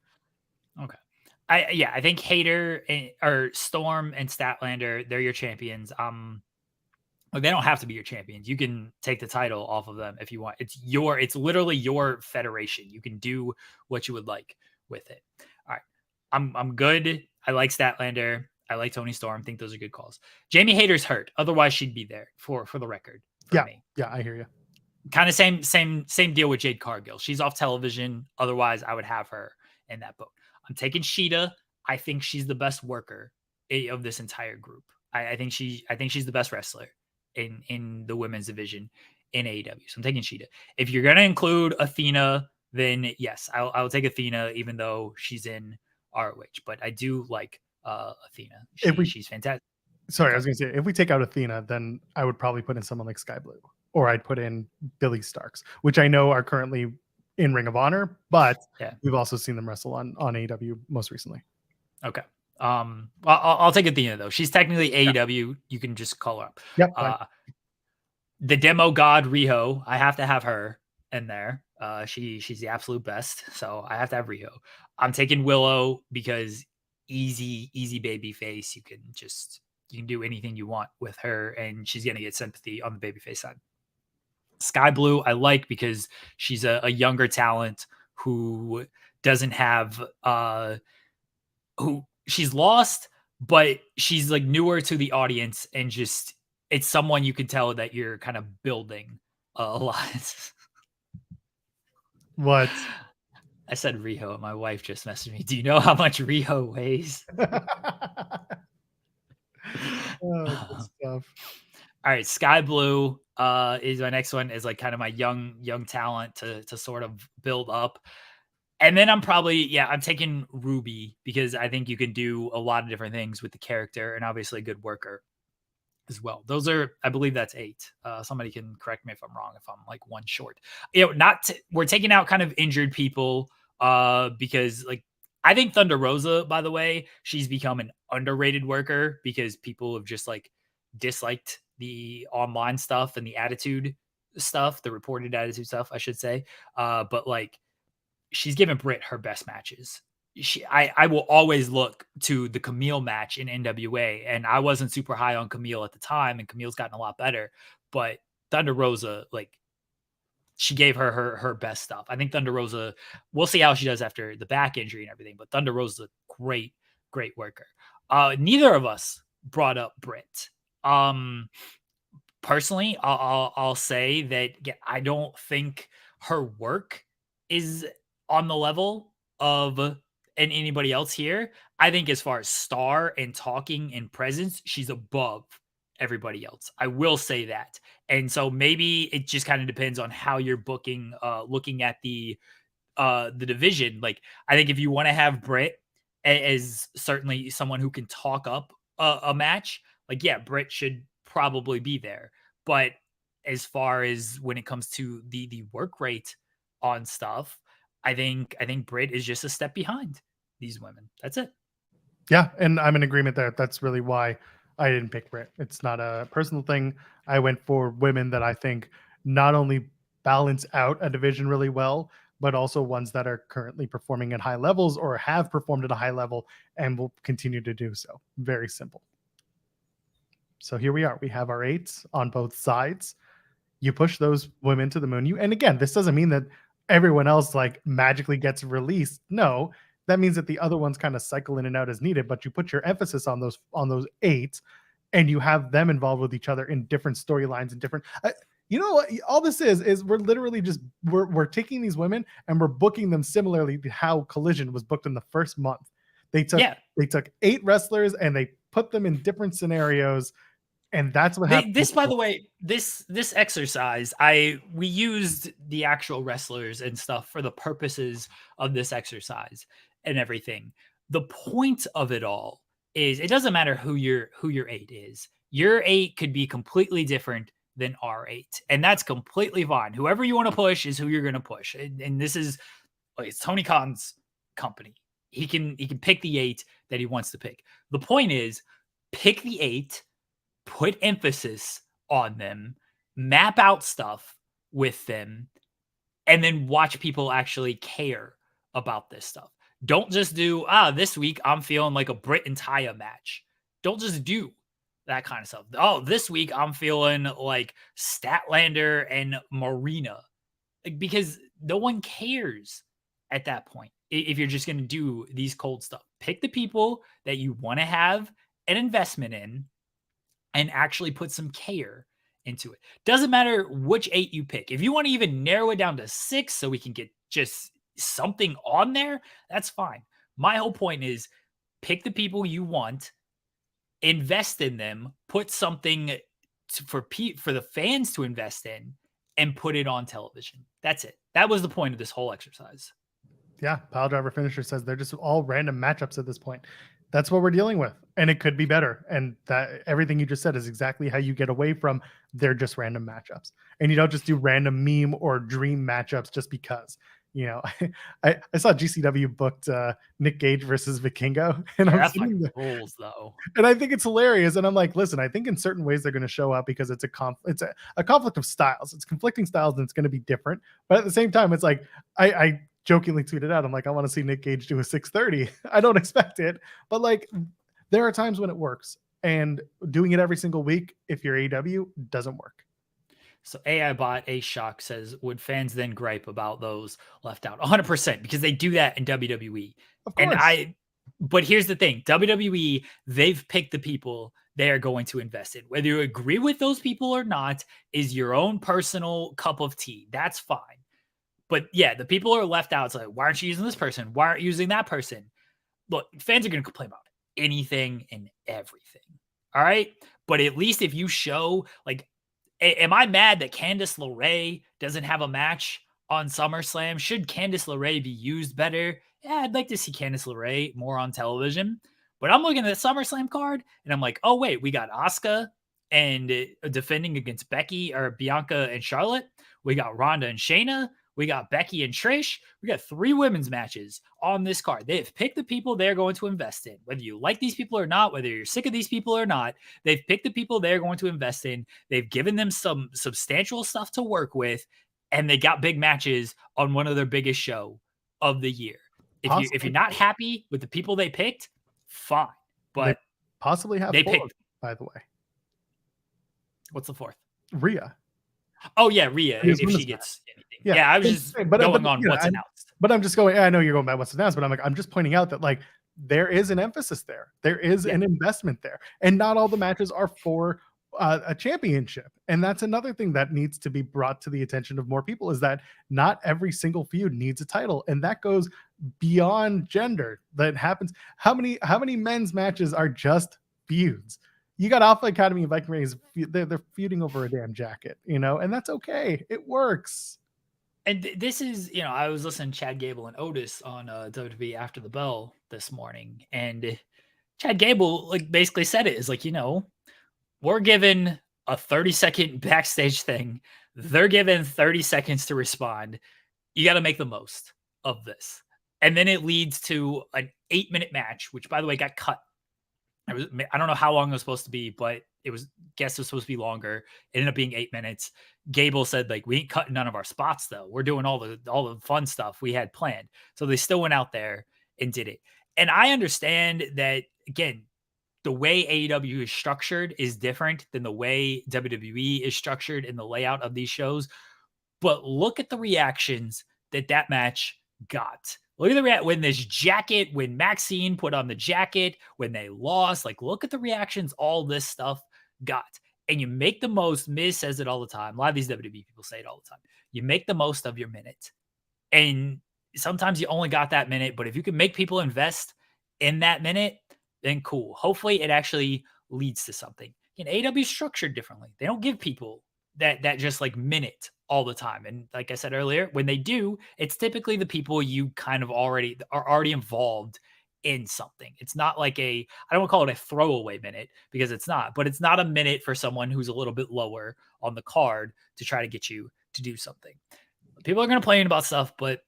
Okay. I think Hayter or Storm and Statlander, they're your champions. They don't have to be your champions. You can take the title off of them if you want. It's literally your federation. You can do what you would like with it. All right. I'm good. I like Statlander. I like Tony Storm. Think those are good calls. Jamie Hayter's hurt. Otherwise, she'd be there for the record. Me. Yeah, I hear you. Kind of same deal with Jade Cargill. She's off television. Otherwise, I would have her in that boat. I'm taking Sheeta. I think she's the best worker of this entire group. I think she's the best wrestler in the women's division in AEW. So I'm taking Sheeta. If you're going to include Athena, then yes, I'll take Athena, even though she's in ROH. But I do like Athena. She's fantastic. Sorry, I was going to say, if we take out Athena, then I would probably put in someone like Sky Blue, or I'd put in Billy Starks, which I know are currently in Ring of Honor, but we've also seen them wrestle on AEW most recently. Okay. I'll take Athena though. She's technically AEW. You can just call her up. Yep. The demo god Riho, I have to have her in there. She's the absolute best. So I have to have Riho. I'm taking Willow because easy baby face. You can do anything you want with her, and she's gonna get sympathy on the babyface side. Sky Blue, I like because she's a younger talent who doesn't have who she's lost, but she's like newer to the audience, and just it's someone you can tell that you're kind of building a lot. What? I said Riho, and my wife just messaged me. Do you know how much Riho weighs? Good stuff. All right, Sky Blue is my next one. Is like kind of my young talent to sort of build up. And then I'm taking Ruby because I think you can do a lot of different things with the character and obviously a good worker. as well. Those are, I believe that's 8. Somebody can correct me if I'm wrong, if I'm like one short. We're taking out kind of injured people because like I think Thunder Rosa, by the way, she's become an underrated worker because people have just like disliked the online stuff and the attitude stuff, the reported attitude stuff, I should say. But like she's given Britt her best matches. I will always look to the Camille match in NWA, and I wasn't super high on Camille at the time, and Camille's gotten a lot better. But Thunder Rosa, like, she gave her best stuff. I think Thunder Rosa, we'll see how she does after the back injury and everything, but Thunder Rosa is a great worker. Neither of us brought up Britt. Personally, I'll say that I don't think her work is on the level of anybody else here. I think as far as star and talking and presence, she's above everybody else. I will say that. And so maybe it just kind of depends on how you're booking, looking at the division. Like, I think if you want to have Britt as certainly someone who can talk up a match, like, yeah, Britt should probably be there. But as far as when it comes to the work rate on stuff, I think Britt is just a step behind these women. That's it. Yeah, and I'm in agreement there. That's really why I didn't pick Britt. It's not a personal thing. I went for women that I think not only balance out a division really well, but also ones that are currently performing at high levels or have performed at a high level and will continue to do so. Very simple. So here we are. We have our 8s on both sides. You push those women to the moon. And again, this doesn't mean that everyone else like magically gets released. No, that means that the other ones kind of cycle in and out as needed, but you put your emphasis on those 8 and you have them involved with each other in different storylines and different you know what all this is we're literally just we're taking these women and we're booking them similarly to how Collision was booked in the first month. They took 8 wrestlers and they put them in different scenarios, and that's what happened. This, by the way, this exercise, we used the actual wrestlers and stuff for the purposes of this exercise and everything. The point of it all is it doesn't matter who your 8 is. Your 8 could be completely different than our 8, and that's completely fine. Whoever you want to push is who you're going to push, and this is it's Tony Khan's company. He can pick the 8 that he wants to pick. The point is, pick the 8. Put emphasis on them, map out stuff with them, and then watch people actually care about this stuff. Don't just do, this week I'm feeling like a Britt and Taya match. Don't just do that kind of stuff. Oh, this week I'm feeling like Statlander and Marina. Because no one cares at that point if you're just going to do these cold stuff. Pick the people that you want to have an investment in and actually put some care into it. Doesn't matter which 8 you pick. If you want to even narrow it down to 6 so we can get just something on there, that's fine. My whole point is pick the people you want, invest in them, put something for the fans to invest in, and put it on television. That's it. That was the point of this whole exercise. Yeah, Pile Driver Finisher says they're just all random matchups at this point. That's what we're dealing with, and it could be better. And that everything you just said is exactly how you get away from they're just random matchups. And you don't just do random meme or dream matchups just because. You know, I saw GCW booked Nick Gage versus Vikingo, and I'm sitting there, rules though, and I think it's hilarious. And I'm like, listen, I think in certain ways they're going to show up because it's a conflict of styles. It's conflicting styles, and it's going to be different. But at the same time, it's like I jokingly tweeted out, I'm like, I want to see Nick Gage do a 630. I don't expect it, but like there are times when it works, and doing it every single week, if you're AEW, doesn't work. So AI Bot A Shock says, would fans then gripe about those left out? 100%, because they do that in WWE. Of course. But here's the thing, WWE, they've picked the people they are going to invest in. Whether you agree with those people or not is your own personal cup of tea. That's fine. But yeah, the people are left out. It's like, why aren't you using this person? Why aren't you using that person? Look, fans are going to complain about anything and everything. All right. But at least if you show, like, am I mad that Candice LeRae doesn't have a match on SummerSlam? Should Candice LeRae be used better? Yeah, I'd like to see Candice LeRae more on television. But I'm looking at the SummerSlam card and I'm like, oh, wait, we got Asuka and defending against Becky or Bianca and Charlotte. We got Ronda and Shayna. We got Becky and Trish. We got 3 women's matches on this card. They've picked the people they're going to invest in. Whether you like these people or not, whether you're sick of these people or not, they've picked the people they're going to invest in. They've given them some substantial stuff to work with, and they got big matches on one of their biggest show of the year. If you're not happy with the people they picked, fine. But they possibly have they 4, picked. by the way. What's the 4th? Rhea. Oh yeah, Rhea. If she gets anything. Yeah, I was just going on what's announced. But I'm just going. I know you're going by what's announced, but I'm just pointing out that like there is an emphasis there. There is an investment there, and not all the matches are for a championship. And that's another thing that needs to be brought to the attention of more people, is that not every single feud needs a title, and that goes beyond gender. That happens. How many men's matches are just feuds? You got Alpha Academy and Viking Raiders, they're feuding over a damn jacket, and that's okay. It works. And this is, I was listening to Chad Gable and Otis on WWE After the Bell this morning, and Chad Gable basically said it is like, we're given a 30-second backstage thing. They're given 30 seconds to respond. You got to make the most of this. And then it leads to an 8-minute match, which, by the way, got cut. I don't know how long it was supposed to be, but it was supposed to be longer. It ended up being 8 minutes. Gable said, we ain't cutting none of our spots though. We're doing all the fun stuff we had planned. So they still went out there and did it. And I understand that, again, the way AEW is structured is different than the way WWE is structured in the layout of these shows. But look at the reactions that match got. Look at the reaction when this jacket, when Maxine put on the jacket, when they lost, look at the reactions all this stuff got. And you make the most. Miz says it all the time. A lot of these WWE people say it all the time. You make the most of your minute. And sometimes you only got that minute, but if you can make people invest in that minute, then cool. Hopefully it actually leads to something. AEW is structured differently. They don't give people that just minute all the time. And like I said earlier, when they do, it's typically the people you kind of are already involved in something. It's not I don't want to call it a throwaway minute, because it's not, but it's not a minute for someone who's a little bit lower on the card to try to get you to do something. People are going to complain about stuff, but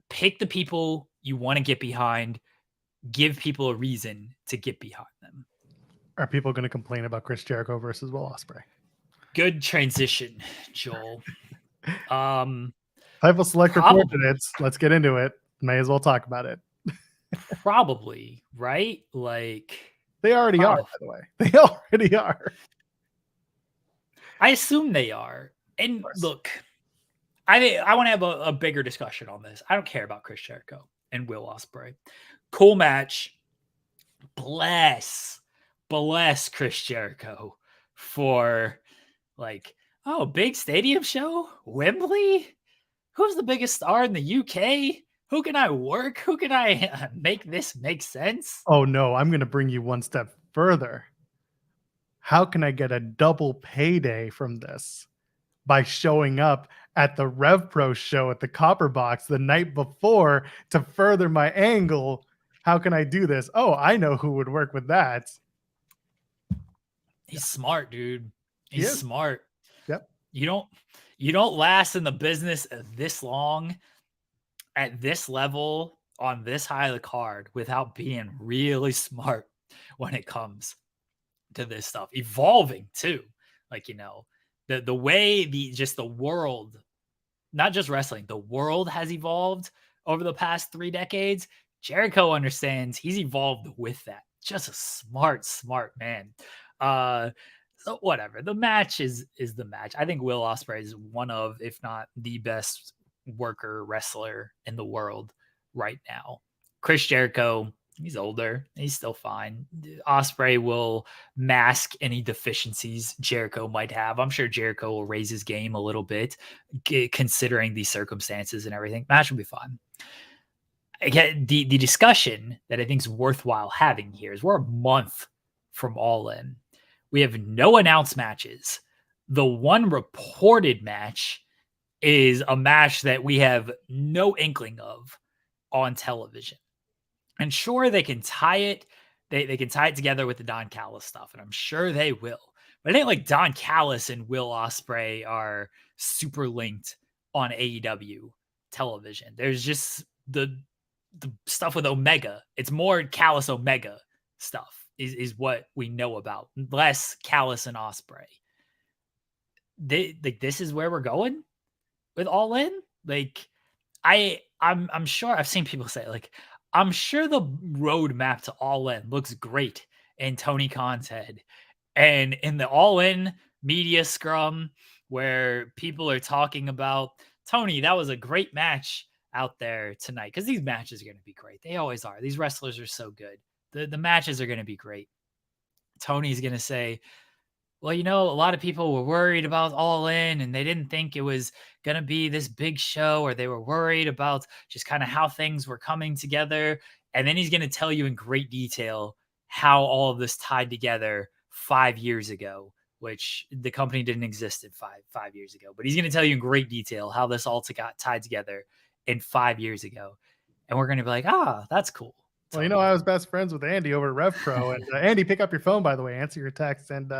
pick the people you want to get behind. Give people a reason to get behind them. Are people going to complain about Chris Jericho versus Will Ospreay? Good transition, Joel. Fightful Selector coordinates. Let's get into it. May as well talk about it. Probably, right? They already are, by the way. They already are. I assume they are. And look, I want to have a bigger discussion on this. I don't care about Chris Jericho and Will Ospreay. Cool match. Bless Chris Jericho for big stadium show? Wembley? Who's the biggest star in the UK? Who can I work? Who can I make this make sense? Oh no, I'm going to bring you one step further. How can I get a double payday from this? By showing up at the Rev Pro show at the Copper Box the night before to further my angle. How can I do this? Oh, I know who would work with that. He's smart, dude. He's smart. Yep. You don't last in the business this long at this level on this high of the card without being really smart when it comes to this stuff. Evolving too. The way the world, not just wrestling, the world has evolved over the past 3 decades. Jericho understands he's evolved with that. Just a smart man. So whatever. The match is the match. I think Will Ospreay is one of, if not the best worker wrestler in the world right now. Chris Jericho, he's older. He's still fine. Ospreay will mask any deficiencies Jericho might have. I'm sure Jericho will raise his game a little bit, considering the circumstances and everything. Match will be fine. Again, the discussion that I think is worthwhile having here is we're a month from All In. We have no announced matches. The one reported match is a match that we have no inkling of on television. And sure, they can tie it. They can tie it together with the Don Callis stuff, and I'm sure they will. But it ain't like Don Callis and Will Ospreay are super linked on AEW television. There's just the stuff with Omega. It's more Callis Omega stuff is what we know about. Less Callis and Ospreay. This is where we're going with All In. Like I'm sure I've seen people say like I'm sure the roadmap to All In looks great in Tony Khan's head. And in the All In media scrum where people are talking about Tony, that was a great match out there tonight, because these matches are going to be great. They always are. These wrestlers are so good. The matches are going to be great. Tony's going to say, well, you know, a lot of people were worried about All In and they didn't think it was going to be this big show, or they were worried about just kind of how things were coming together. And then he's going to tell you in great detail how all of this tied together 5 years ago, which the company didn't exist in five years ago. But he's going to tell you in great detail how this all got tied together in 5 years ago. And we're going to be like, that's cool. Well, you know, I was best friends with Andy over at RevPro, and Andy, pick up your phone, by the way, answer your text. And,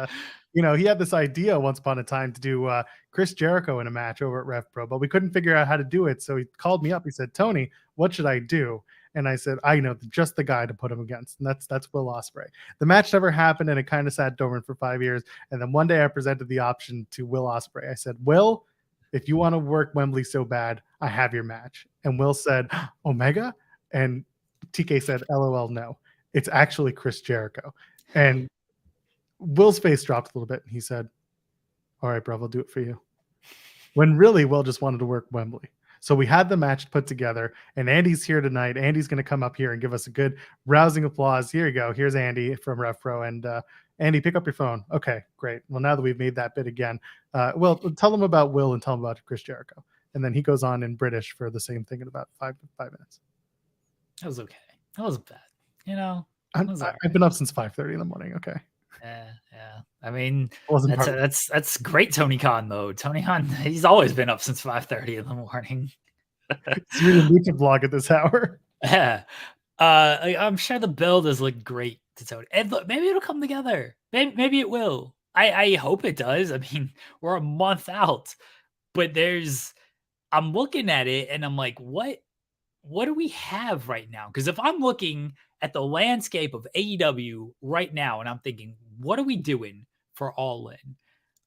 you know, he had this idea once upon a time to do Chris Jericho in a match over at RevPro, but we couldn't figure out how to do it. So he called me up. He said, Tony, what should I do? And I said, I know just the guy to put him against. And that's Will Ospreay. The match never happened, and it kind of sat dormant for 5 years. And then one day I presented the option to Will Ospreay. I said, Will, if you want to work Wembley so bad, I have your match. And Will said, Omega? And TK said, LOL, no. It's actually Chris Jericho. And Will's face dropped a little bit, and he said, all right, bro, I'll do it for you. When really, Will just wanted to work Wembley. So we had the match put together, and Andy's here tonight. Andy's going to come up here and give us a good rousing applause. Here you go. Here's Andy from RevPro. And Andy, pick up your phone. Okay, great. Well, now that we've made that bit again, well, tell them about Will and tell them about Chris Jericho. And then he goes on in British for the same thing in about five minutes. That was okay. That wasn't bad. You know, I've been up since 5:30 in the morning. Okay. Yeah. I mean, that's great. Tony Khan though. Tony Khan, he's always been up since 5:30 in the morning. He's reading a vlog at this hour. Yeah. I'm sure the build has looked great to Tony. And look, maybe it'll come together. Maybe it will. I hope it does. I mean, we're a month out, but I'm looking at it and I'm like, what do we have right now? Because if I'm looking at the landscape of AEW right now and I'm thinking, what are we doing for All In?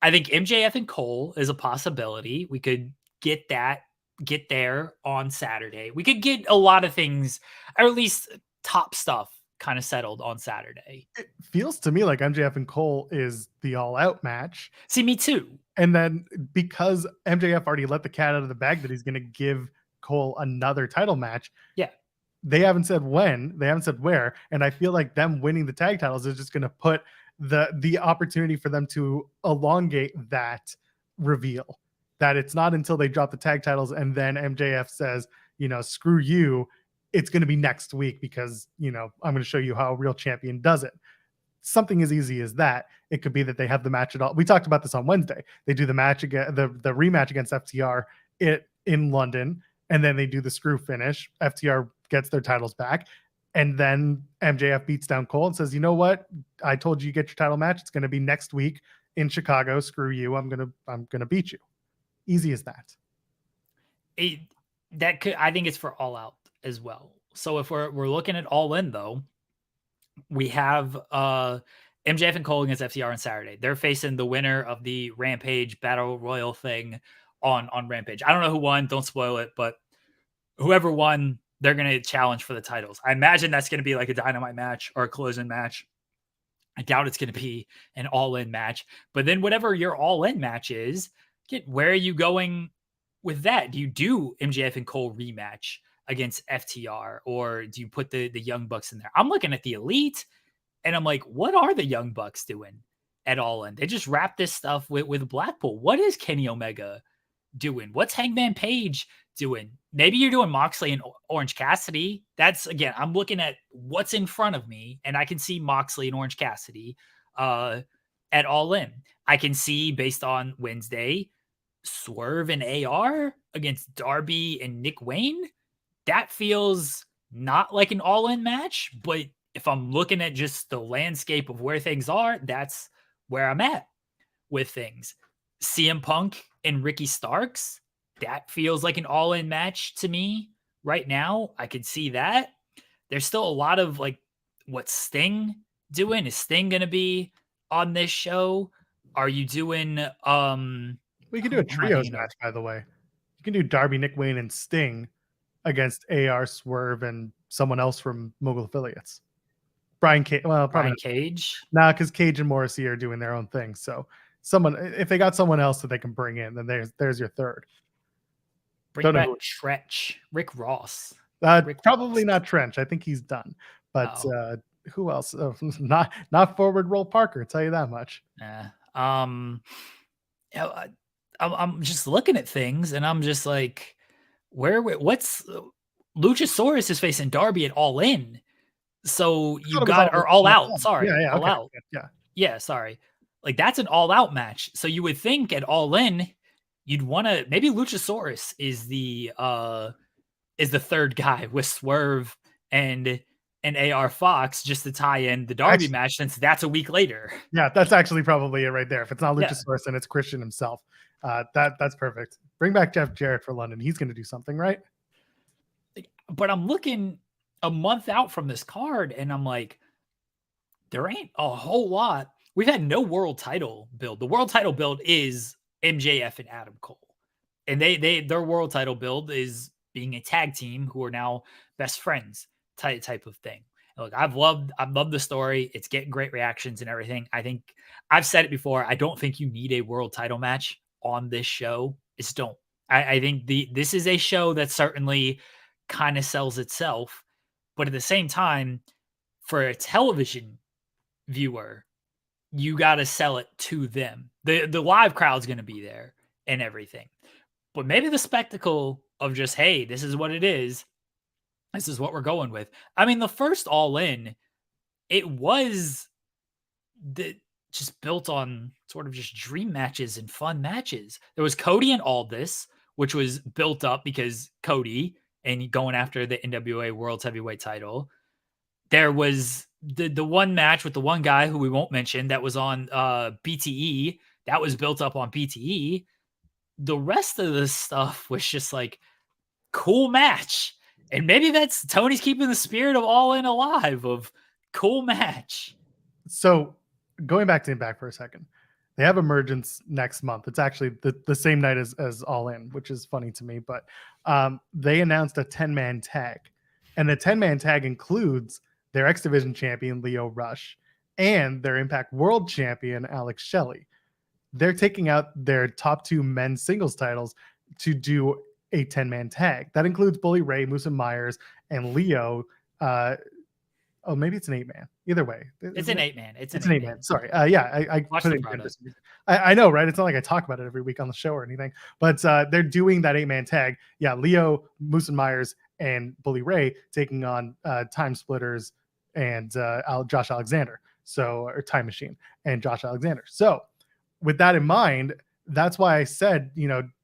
I think MJF and Cole is a possibility. We could get there on Saturday. We could get a lot of things, or at least top stuff, kind of settled on Saturday. It feels to me like MJF and Cole is the all-out match. See, me too. And then because MJF already let the cat out of the bag that he's going to give Cole another title match. Yeah. They haven't said when, they haven't said where. And I feel like them winning the tag titles is just going to put the opportunity for them to elongate that reveal. That it's not until they drop the tag titles and then MJF says, you know, screw you. It's going to be next week because, you know, I'm going to show you how a real champion does it. Something as easy as that. It could be that they have the match at all. We talked about this on Wednesday. They do the match again, the rematch against FTR in London, and then they do the screw finish. FTR gets their titles back, and then MJF beats down Cole and says, "You know what? I told you get your title match. It's going to be next week in Chicago. Screw you. I'm gonna beat you." Easy as that. I think it's for All Out as well. So if we're looking at All In though, we have MJF and Cole against FTR on Saturday. They're facing the winner of the Rampage Battle Royal thing on Rampage. I don't know who won. Don't spoil it, but whoever won, they're going to challenge for the titles. I imagine that's going to be like a Dynamite match or a Collision match. I doubt it's going to be an All-In match. But then whatever your All-In match is, where are you going with that? Do you do MJF and Cole rematch against FTR, or do you put the Young Bucks in there? I'm looking at the Elite, and I'm like, what are the Young Bucks doing at All In? They just wrap this stuff with Blackpool. What is Kenny Omega doing? What's Hangman Page doing? Maybe you're doing Moxley and Orange Cassidy. That's, again, I'm looking at what's in front of me, and I can see Moxley and Orange Cassidy at All In. I can see, based on Wednesday, Swerve and AR against Darby and Nick Wayne. That feels not like an All-In match, but if I'm looking at just the landscape of where things are, that's where I'm at. with things. CM Punk and Ricky Starks, that feels like an all-in match to me right now. I could see that. There's still a lot of like, what's Sting doing? Is Sting going to be on this show? Are you doing We can do a trios match, by the way. You can do Darby, Nick Wayne, and Sting against AR, Swerve, and someone else from Mogul Affiliates. Brian Cage. Well, probably Brian Cage. Nah, because Cage and Morrissey are doing their own thing. So someone, if they got someone else that they can bring in, then there's your third. Bring back Tretch, Rick Ross. Probably not Trench. I think he's done. But who else? Oh, not Forward Roll Parker. I'll tell you that much. I'm just looking at things, and I'm just like, what's Luchasaurus is facing Darby at All In. So you got or All Out. Sorry, All Out. Yeah. Sorry. Like that's an All Out match. So you would think at All In, you'd want to maybe Luchasaurus is the third guy with Swerve and AR Fox just to tie in the Darby match, since that's a week later. Yeah, that's actually probably it right there. If it's not Luchasaurus, then it's Christian himself. That's perfect. Bring back Jeff Jarrett for London. He's going to do something, right? But I'm looking a month out from this card, and I'm like, there ain't a whole lot. We've had no world title build. The world title build is MJF and Adam Cole, and their world title build is being a tag team who are now best friends type of thing. And look, I've loved the story. It's getting great reactions and everything. I think I've said it before. I don't think you need a world title match on this show. Just don't. I think this is a show that certainly kind of sells itself, but at the same time, for a television viewer, you got to sell it to them. The live crowd's going to be there and everything, but maybe the spectacle of just, hey, this is what it is. This is what we're going with. I mean, the first All In, it was just built on sort of just dream matches and fun matches. There was Cody and Aldis, which was built up because Cody and going after the NWA World Heavyweight title. There was the one match with the one guy who we won't mention that was on BTE. That was built up on BTE. The rest of the stuff was just like, cool match. And maybe that's Tony's keeping the spirit of All In alive, of cool match. So going back to Impact for a second, they have Emergence next month. It's actually the same night as All In, which is funny to me. But they announced a 10-man tag. And the 10-man tag includes their X Division champion, Leo Rush, and their Impact World champion, Alex Shelley. They're taking out their top two men's singles titles to do a 10-man tag. That includes Bully Ray, Moose and Myers, and Leo. Maybe it's an 8-man. Either way. It's an 8-man. It's an 8-man. Sorry. I put it in. I know, right? It's not like I talk about it every week on the show or anything, but they're doing that 8-man tag. Yeah, Leo, Moose and Myers, and Bully Ray taking on Time Splitters and Josh Alexander. Or Time Machine and Josh Alexander. So with that in mind, that's why I said,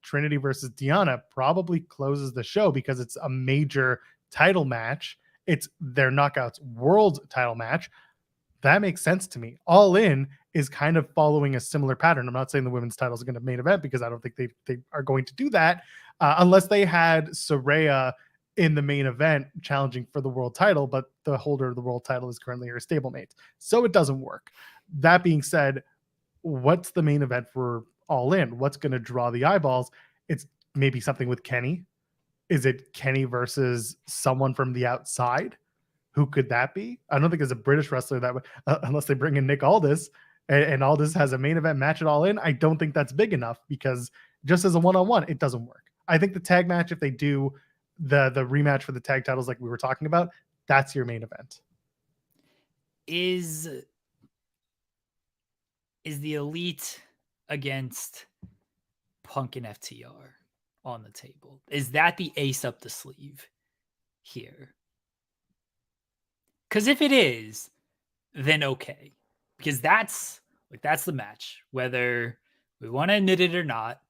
Trinity versus Deanna probably closes the show, because it's a major title match. It's their Knockouts World title match. That makes sense to me. All In is kind of following a similar pattern. I'm not saying the women's titles are going to main event, because I don't think they are going to do that unless they had Saraya in the main event challenging for the world title, but the holder of the world title is currently her stablemate. So it doesn't work. That being said, what's the main event for All In? What's going to draw the eyeballs? It's maybe something with Kenny. Is it Kenny versus someone from the outside? Who could that be? I don't think there's a British wrestler that would, unless they bring in Nick Aldis, and Aldis has a main event match at All In. I don't think that's big enough, because just as a one-on-one, it doesn't work. I think the tag match, if they do the rematch for the tag titles like we were talking about, that's your main event. Is the Elite against Punk and FTR on the table? Is that the ace up the sleeve here? Because if it is, then okay. Because that's the match. Whether we want to admit it or not,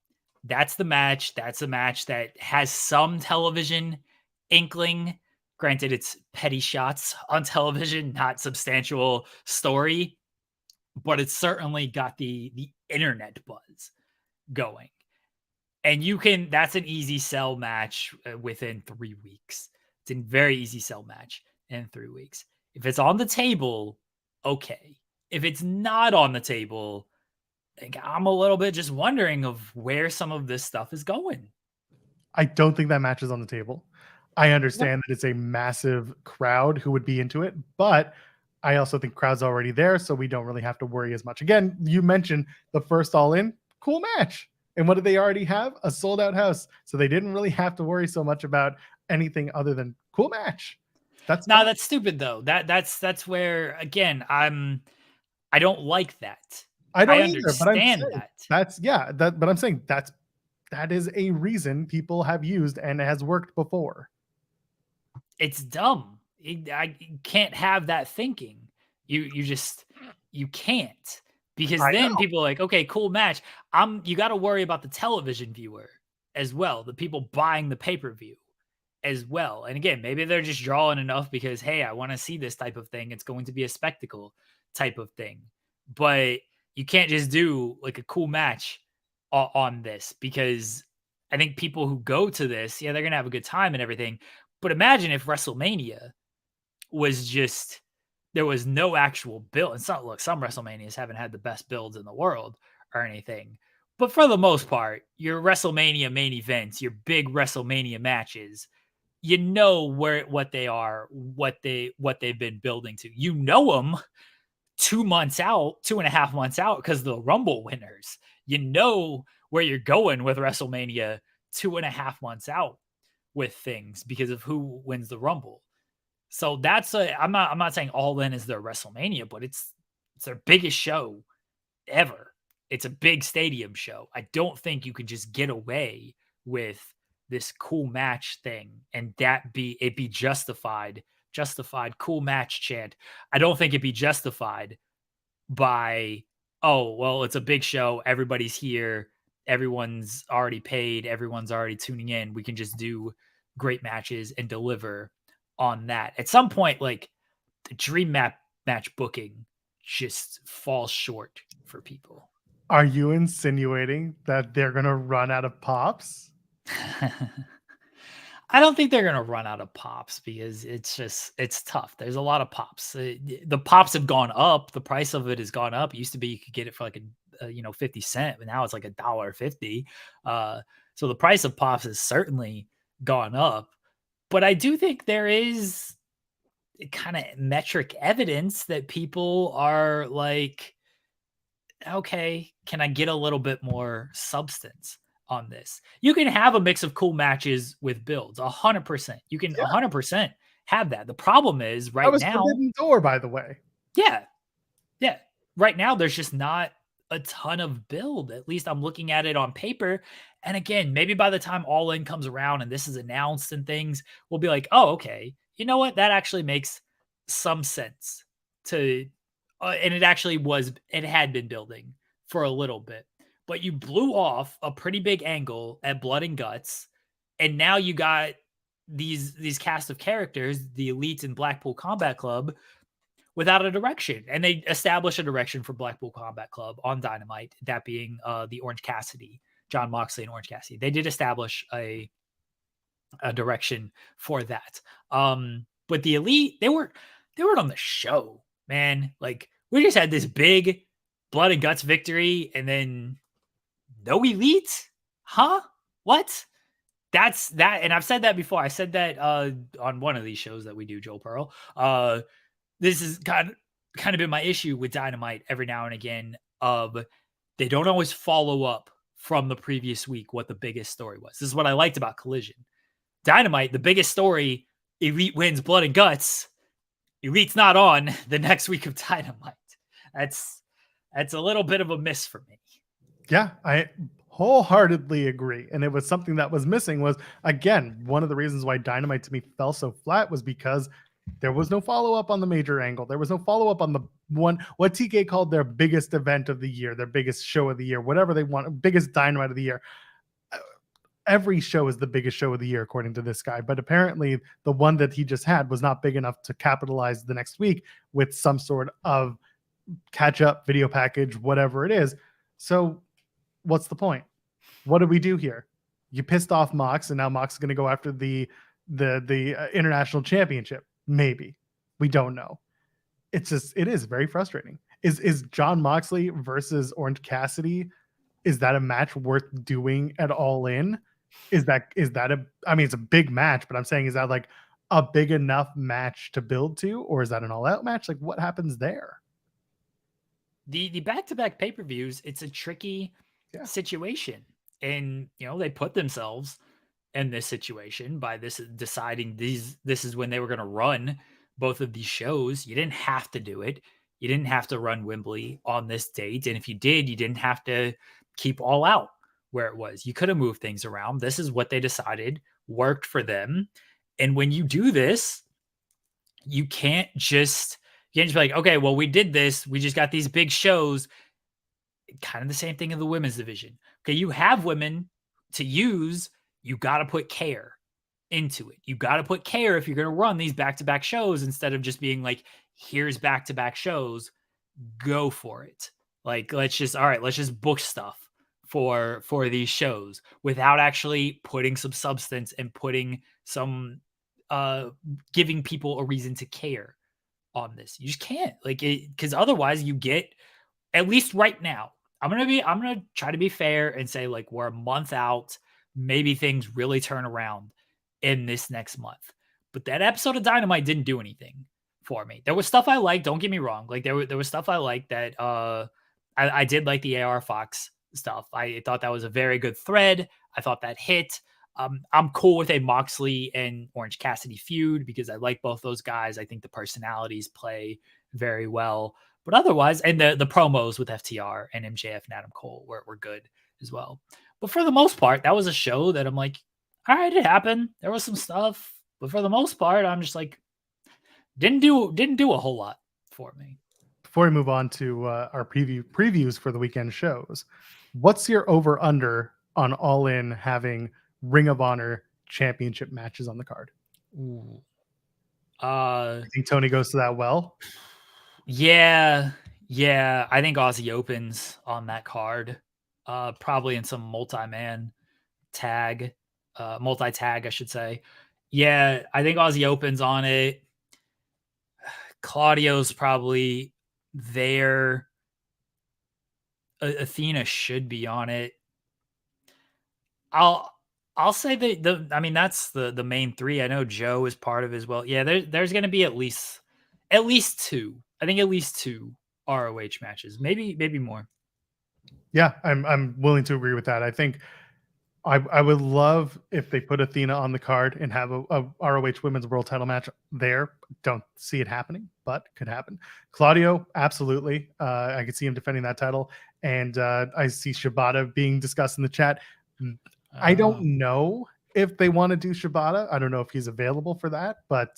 that's the match. That's a match that has some television inkling. Granted, it's petty shots on television, not substantial story. but it's certainly got the internet buzz going. And that's an easy sell match within 3 weeks. It's a very easy sell match in 3 weeks. If it's on the table, okay. If it's not on the table, I'm a little bit just wondering of where some of this stuff is going. I don't think that match is on the table. I understand that it's a massive crowd who would be into it, but I also think crowd's already there, so we don't really have to worry as much. Again, you mentioned the first All In, cool match. And what did they already have? A sold out house. So they didn't really have to worry so much about anything other than cool match. That's stupid though. That's where, again, I don't like that. I don't understand that. But I'm saying that is a reason people have used and has worked before. It's dumb. I can't have that thinking. You can't, because then people are like, okay, cool match. You got to worry about the television viewer as well, the people buying the pay-per-view as well. And again, maybe they're just drawing enough because, hey, I want to see this type of thing. It's going to be a spectacle type of thing. But you can't just do like a cool match on this, because I think people who go to this, they're going to have a good time and everything. But imagine if WrestleMania was just, there was no actual build. And some WrestleManias haven't had the best builds in the world or anything. But for the most part, your WrestleMania main events, your big WrestleMania matches, you know what they are, what they've been building to. You know them 2 months out, 2.5 months out, because the Rumble winners. You know where you're going with WrestleMania 2.5 months out with things because of who wins the Rumble. So I'm not saying All In is their WrestleMania, but it's their biggest show ever. It's a big stadium show. I don't think you can just get away with this cool match thing and it be justified cool match chant. I don't think it'd be justified by, oh, well, it's a big show. Everybody's here. Everyone's already paid. Everyone's already tuning in. We can just do great matches and deliver on that. At some point, like, the dream match booking just falls short for people. Are you insinuating that they're going to run out of pops? I don't think they're going to run out of pops, because it's tough. There's a lot of pops. The pops have gone up. The price of it has gone up. It used to be you could get it for like 50 cents, but now it's like $1.50. So the price of pops has certainly gone up. But I do think there is kind of metric evidence that people are like, okay, can I get a little bit more substance on this? You can have a mix of cool matches with builds, 100%. You can 100% have that. The problem is right now, Forbidden Door, by the way. Yeah. Right now, there's just not a ton of build. At least I'm looking at it on paper. And again, maybe by the time All In comes around and this is announced and things, we'll be like, oh, okay, you know what? That actually makes some sense to, and it had been building for a little bit, but you blew off a pretty big angle at Blood and Guts. And now you got these cast of characters, the Elite and Blackpool Combat Club, without a direction. And they established a direction for Blackpool Combat Club on Dynamite, that being the Orange Cassidy, John Moxley and Orange Cassidy. They did establish a direction for that. But the Elite, they weren't on the show, man. Like, we just had this big Blood and Guts victory, and then no Elite? Huh? What? That's that. And I've said that before. I said that on one of these shows that we do, Joel Pearl. This is kind of been my issue with Dynamite every now and again, of they don't always follow up from the previous week what the biggest story was. This is what I liked about Collision. Dynamite, the biggest story, Elite wins Blood and Guts. Elite's not on the next week of Dynamite. That's a little bit of a miss for me. Yeah, I wholeheartedly agree. And it was something that was missing. Was, again, one of the reasons why Dynamite to me fell so flat was because there was no follow-up on the major angle. There was no follow-up on the one, what TK called their biggest event of the year, their biggest show of the year, whatever they want, biggest Dynamite of the year. Every show is the biggest show of the year, according to this guy. But apparently the one that he just had was not big enough to capitalize the next week with some sort of catch up video package, whatever it is. So what's the point? What do we do here? You pissed off Mox, and now Mox is going to go after the international championship. Maybe. We don't know. It is very frustrating. Is John Moxley versus Orange Cassidy, is that a match worth doing at All In? Is that I mean, it's a big match, but I'm saying, is that like a big enough match to build to, or is that an all out match? Like, what happens there? The back-to-back pay-per-views, it's a tricky situation. And, they put themselves in this situation by deciding this is when they were going to run both of these shows. You didn't have to do it. You didn't have to run Wembley on this date. And if you did, you didn't have to keep All Out where it was. You could have moved things around. This is what they decided worked for them. And when you do this, you can't just be like, okay, well, we did this. We just got these big shows. Kind of the same thing in the women's division. Okay, you have women to use. You got to put care into it. You got to put care if you're going to run these back-to-back shows, instead of just being like, here's back-to-back shows, go for it. Like, let's just book stuff for these shows without actually putting some substance and putting some giving people a reason to care on this. You just can't, like, it, because otherwise you get, at least right now, I'm gonna try to be fair and say, like, we're a month out. Maybe things really turn around in this next month. But that episode of Dynamite didn't do anything for me. There was stuff I liked. Don't get me wrong. Like, there was stuff I liked that I did like the AR Fox stuff. I thought that was a very good thread. I thought that hit. I'm cool with a Moxley and Orange Cassidy feud because I like both those guys. I think the personalities play very well. But otherwise, and the promos with FTR and MJF and Adam Cole were good as well. But for the most part, that was a show that I'm like, all right, it happened. There was some stuff. But for the most part, I'm just like, didn't do a whole lot for me. Before we move on to our previews for the weekend shows, what's your over-under on All In having Ring of Honor championship matches on the card? Ooh. I think Tony goes to that well. Yeah. I think Aussie opens on that card. Probably in some multi-tag, I should say. Yeah, I think Aussie opens on it. Claudio's probably there. Athena should be on it. I'll say that's the main three. I know Joe is part of it as well. Yeah, there's going to be at least two. I think at least two ROH matches, maybe more. Yeah, I'm willing to agree with that. I think I would love if they put Athena on the card and have a ROH Women's World Title match there. Don't see it happening, but could happen. Claudio, absolutely. I could see him defending that title, and I see Shibata being discussed in the chat. I don't know if they want to do Shibata. I don't know if he's available for that, but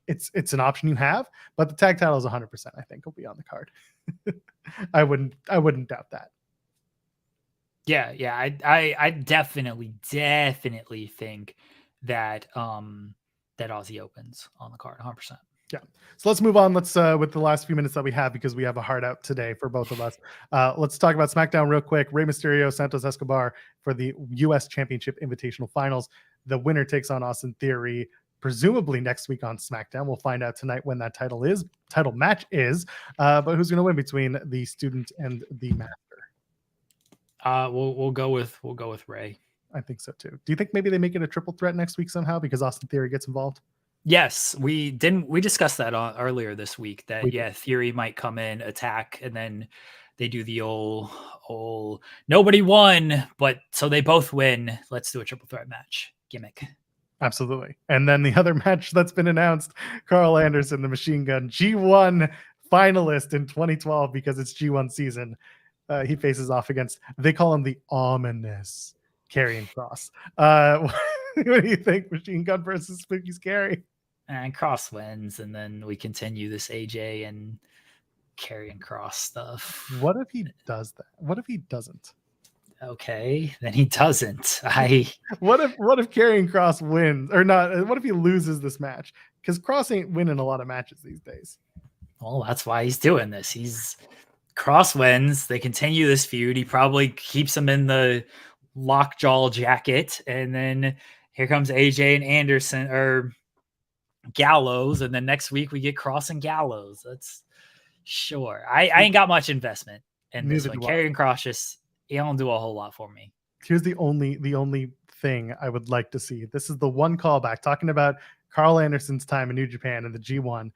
it's an option you have. But the tag title is 100%. I think will be on the card. I wouldn't doubt that. Yeah. I definitely think that that Aussie opens on the card 100%. Yeah. So let's move on. Let's with the last few minutes that we have, because we have a hard out today for both of us. Let's talk about SmackDown real quick. Rey Mysterio, Santos Escobar for the U.S. Championship Invitational Finals. The winner takes on Austin Theory, presumably next week on SmackDown. We'll find out tonight when that title match is. But who's going to win between the student and the master? We'll go with Rey. I think so too. Do you think maybe they make it a triple threat next week somehow because Austin Theory gets involved? Yes, we discussed that earlier this week that Theory might come in, attack, and then they do the old nobody won, but so they both win. Let's do a triple threat match gimmick. Absolutely. And then the other match that's been announced, Carl Anderson, the Machine Gun, G1 finalist in 2012 because it's G1 season. He faces off against, they call him the ominous Karrion Kross. What do you think, Machine Gun versus Spooky Scary? And Kross wins, and then we continue this AJ and Karrion Kross stuff. What if he does that? What if he doesn't? Okay, then he doesn't. What if Karrion Kross wins or not? What if he loses this match? Because Kross ain't winning a lot of matches these days. Well, that's why he's doing this. He's Cross wins. They continue this feud. He probably keeps him in the lockjaw jacket. And then here comes AJ and Anderson or Gallows. And then next week we get Cross and Gallows. That's sure. I ain't got much investment in this one. Karrion Kross just, he don't do a whole lot for me. Here's the only thing I would like to see. This is the one callback talking about Carl Anderson's time in New Japan and the G1.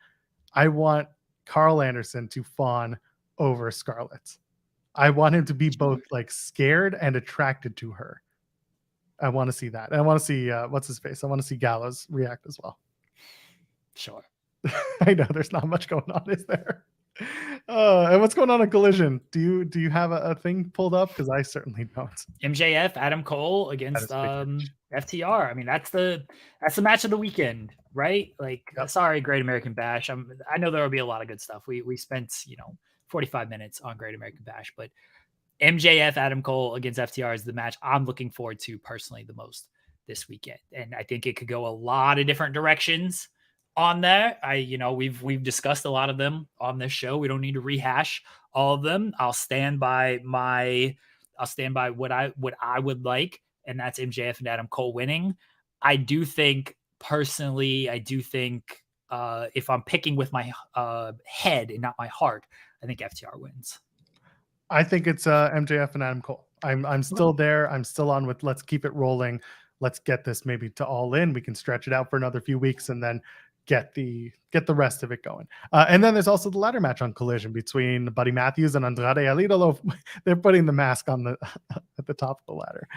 I want Carl Anderson to fawn over Scarlett. I want him to be both like scared and attracted to her. I want to see that. And I want to see what's his face. I want to see Gallows react as well. Sure. I know there's not much going on, is there? And what's going on in Collision? Do you have a thing pulled up? Because I certainly don't. MJF, Adam Cole against FTR. I mean, that's the match of the weekend, right? Like, sorry, Great American Bash. I know there will be a lot of good stuff. We spent 45 minutes on Great American Bash, but MJF, Adam Cole against FTR is the match I'm looking forward to personally the most this weekend, and I think it could go a lot of different directions on there. We've discussed a lot of them on this show. We don't need to rehash all of them. I'll stand by what I would like, and that's MJF and Adam Cole winning. I do think if I'm picking with my head and not my heart, I think FTR wins. I think it's MJF and Adam Cole. I'm still there. I'm still on with let's keep it rolling. Let's get this maybe to All In. We can stretch it out for another few weeks and then get the rest of it going. And then there's also the ladder match on Collision between Buddy Matthews and Andrade El Idolo. They're putting the mask on the at the top of the ladder.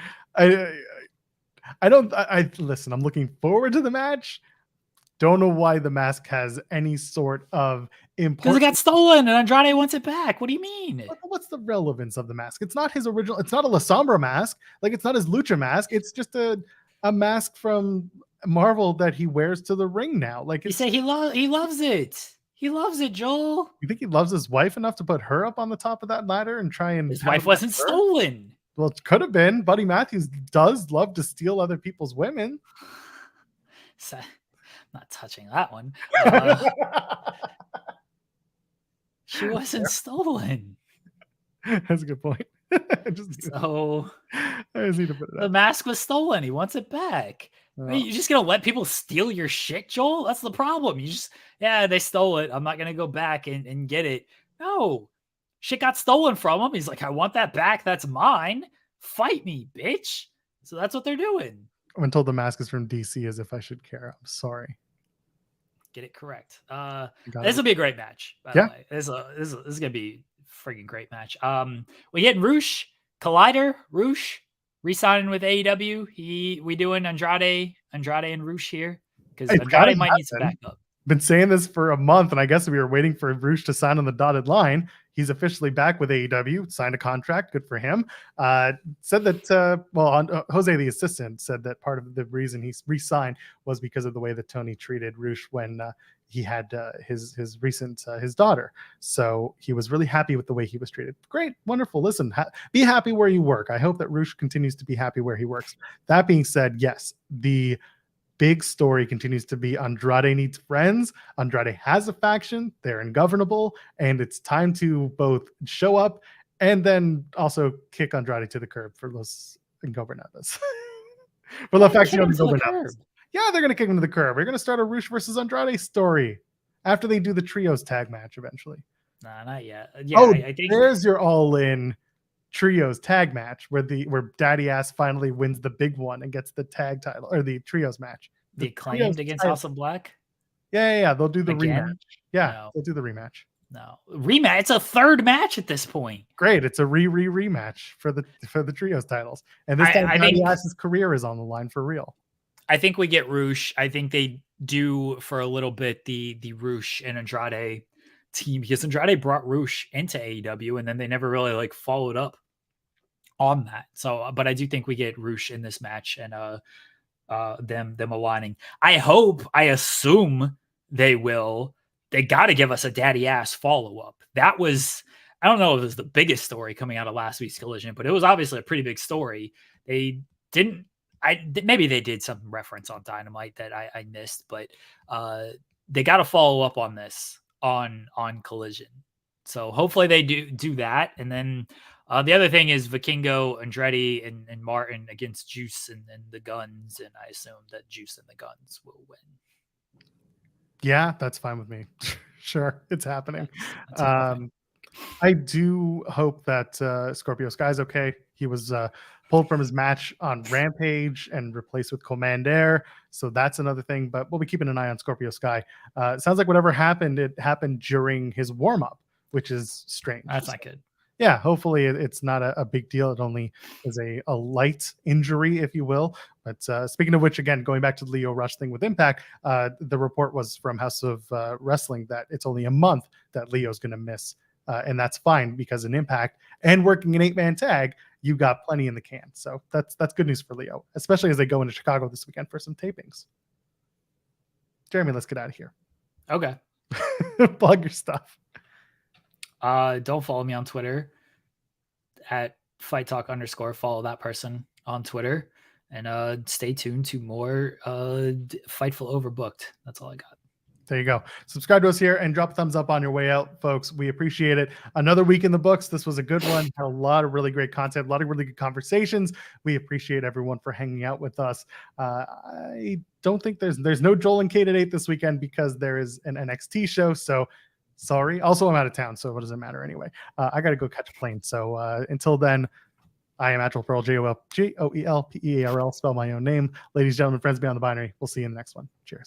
I listen, I'm looking forward to the match. Don't know why the mask has any sort of importance. Because it got stolen and Andrade wants it back. What do you mean? What's the relevance of the mask? It's not his original. It's not a La Sombra mask. Like, it's not his lucha mask. It's just a mask from Marvel that he wears to the ring now. Like, he said he loves it. He loves it, Joel. You think he loves his wife enough to put her up on the top of that ladder and try and... His wife wasn't stolen. Well, it could have been. Buddy Matthews does love to steal other people's women. So, not touching that one. She wasn't stolen. That's a good point. I just need to put it the mask was stolen. He wants it back. You're just gonna let people steal your shit, Joel? That's the problem. They stole it. I'm not gonna go back and get it. No, shit got stolen from him. He's like, I want that back. That's mine. Fight me, bitch. So that's what they're doing. I'm told the mask is from DC, as if I should care. I'm sorry. Get it correct. This will be a great match. By the way. This is gonna be a freaking great match. We get Roosh Collider. Roosh re-signing with AEW. We doing Andrade and Roosh here because Andrade might need some backup. Been saying this for a month, and I guess we were waiting for Roosh to sign on the dotted line. He's officially back with AEW, signed a contract. Good for him. Said that, Jose, the assistant, said that part of the reason he re-signed was because of the way that Tony treated Roosh when he had his daughter. So he was really happy with the way he was treated. Great, wonderful. Listen, be happy where you work. I hope that Roosh continues to be happy where he works. That being said, yes, the big story continues to be Andrade needs friends. Andrade has a faction. They're ungovernable, and it's time to both show up and then also kick Andrade to the curb for Los Ingobernables. For La Facción Ingobernables. Yeah, they're going to kick him to the curb. We're going to start a Roosh versus Andrade story after they do the trios tag match eventually. Nah, not yet. Yeah, I think there's your all-in trios tag match where Daddy Ass finally wins the big one and gets the tag title, or the trios match. The Acclaimed against House of Black. Yeah. They'll do the rematch. Yeah, they'll do the rematch. No rematch. It's a third match at this point. Great. It's a rematch for the trios titles, and this time Daddy Ass's career is on the line for real. I think we get Roosh. I think they do for a little bit the Roosh and Andrade team, because Andrade brought Roosh into AEW and then they never really followed up on that. So, but I do think we get Roosh in this match and them aligning. I assume they will. They got to give us a Daddy Ass follow up. That was, I don't know if it was the biggest story coming out of last week's Collision, but it was obviously a pretty big story. They didn't. Maybe they did some reference on Dynamite that I missed, but they got to follow up on this on Collision. So hopefully they do that. And then the other thing is Vikingo, Andretti, and Martin against Juice and the Guns. And I assume that Juice and the Guns will win. Yeah, that's fine with me. Sure, it's happening. That's I do hope that Scorpio Sky's okay. He was pulled from his match on Rampage and replaced with Commander. So that's another thing, but we'll be keeping an eye on Scorpio Sky. It sounds like whatever happened, it happened during his warm-up, which is strange. That's not good. Yeah, hopefully it's not a big deal. It only is a light injury, if you will. But speaking of which, again, going back to the Lio Rush thing with Impact, the report was from House of Wrestling that it's only a month that Leo's going to miss. And that's fine because in Impact and working an 8-man tag, you got plenty in the can. So that's good news for Lio, especially as they go into Chicago this weekend for some tapings. Jeremy, let's get out of here. Okay. Plug your stuff. Don't follow me on Twitter at @FightTalk_. Follow that person on Twitter, and stay tuned to more Fightful Overbooked. That's all I got. There you go. Subscribe to us here and drop a thumbs up on your way out, folks. We appreciate it. Another week in the books. This was a good one. Had a lot of really great content, a lot of really good conversations. We appreciate everyone for hanging out with us. I don't think there's no Joel and Kate at 8 this weekend because there is an NXT show. So sorry. Also, I'm out of town, so what does it matter anyway? I got to go catch a plane. So until then, I am Joel Pearl, JOELPEARL, spell my own name. Ladies, gentlemen, friends beyond the binary. We'll see you in the next one. Cheers.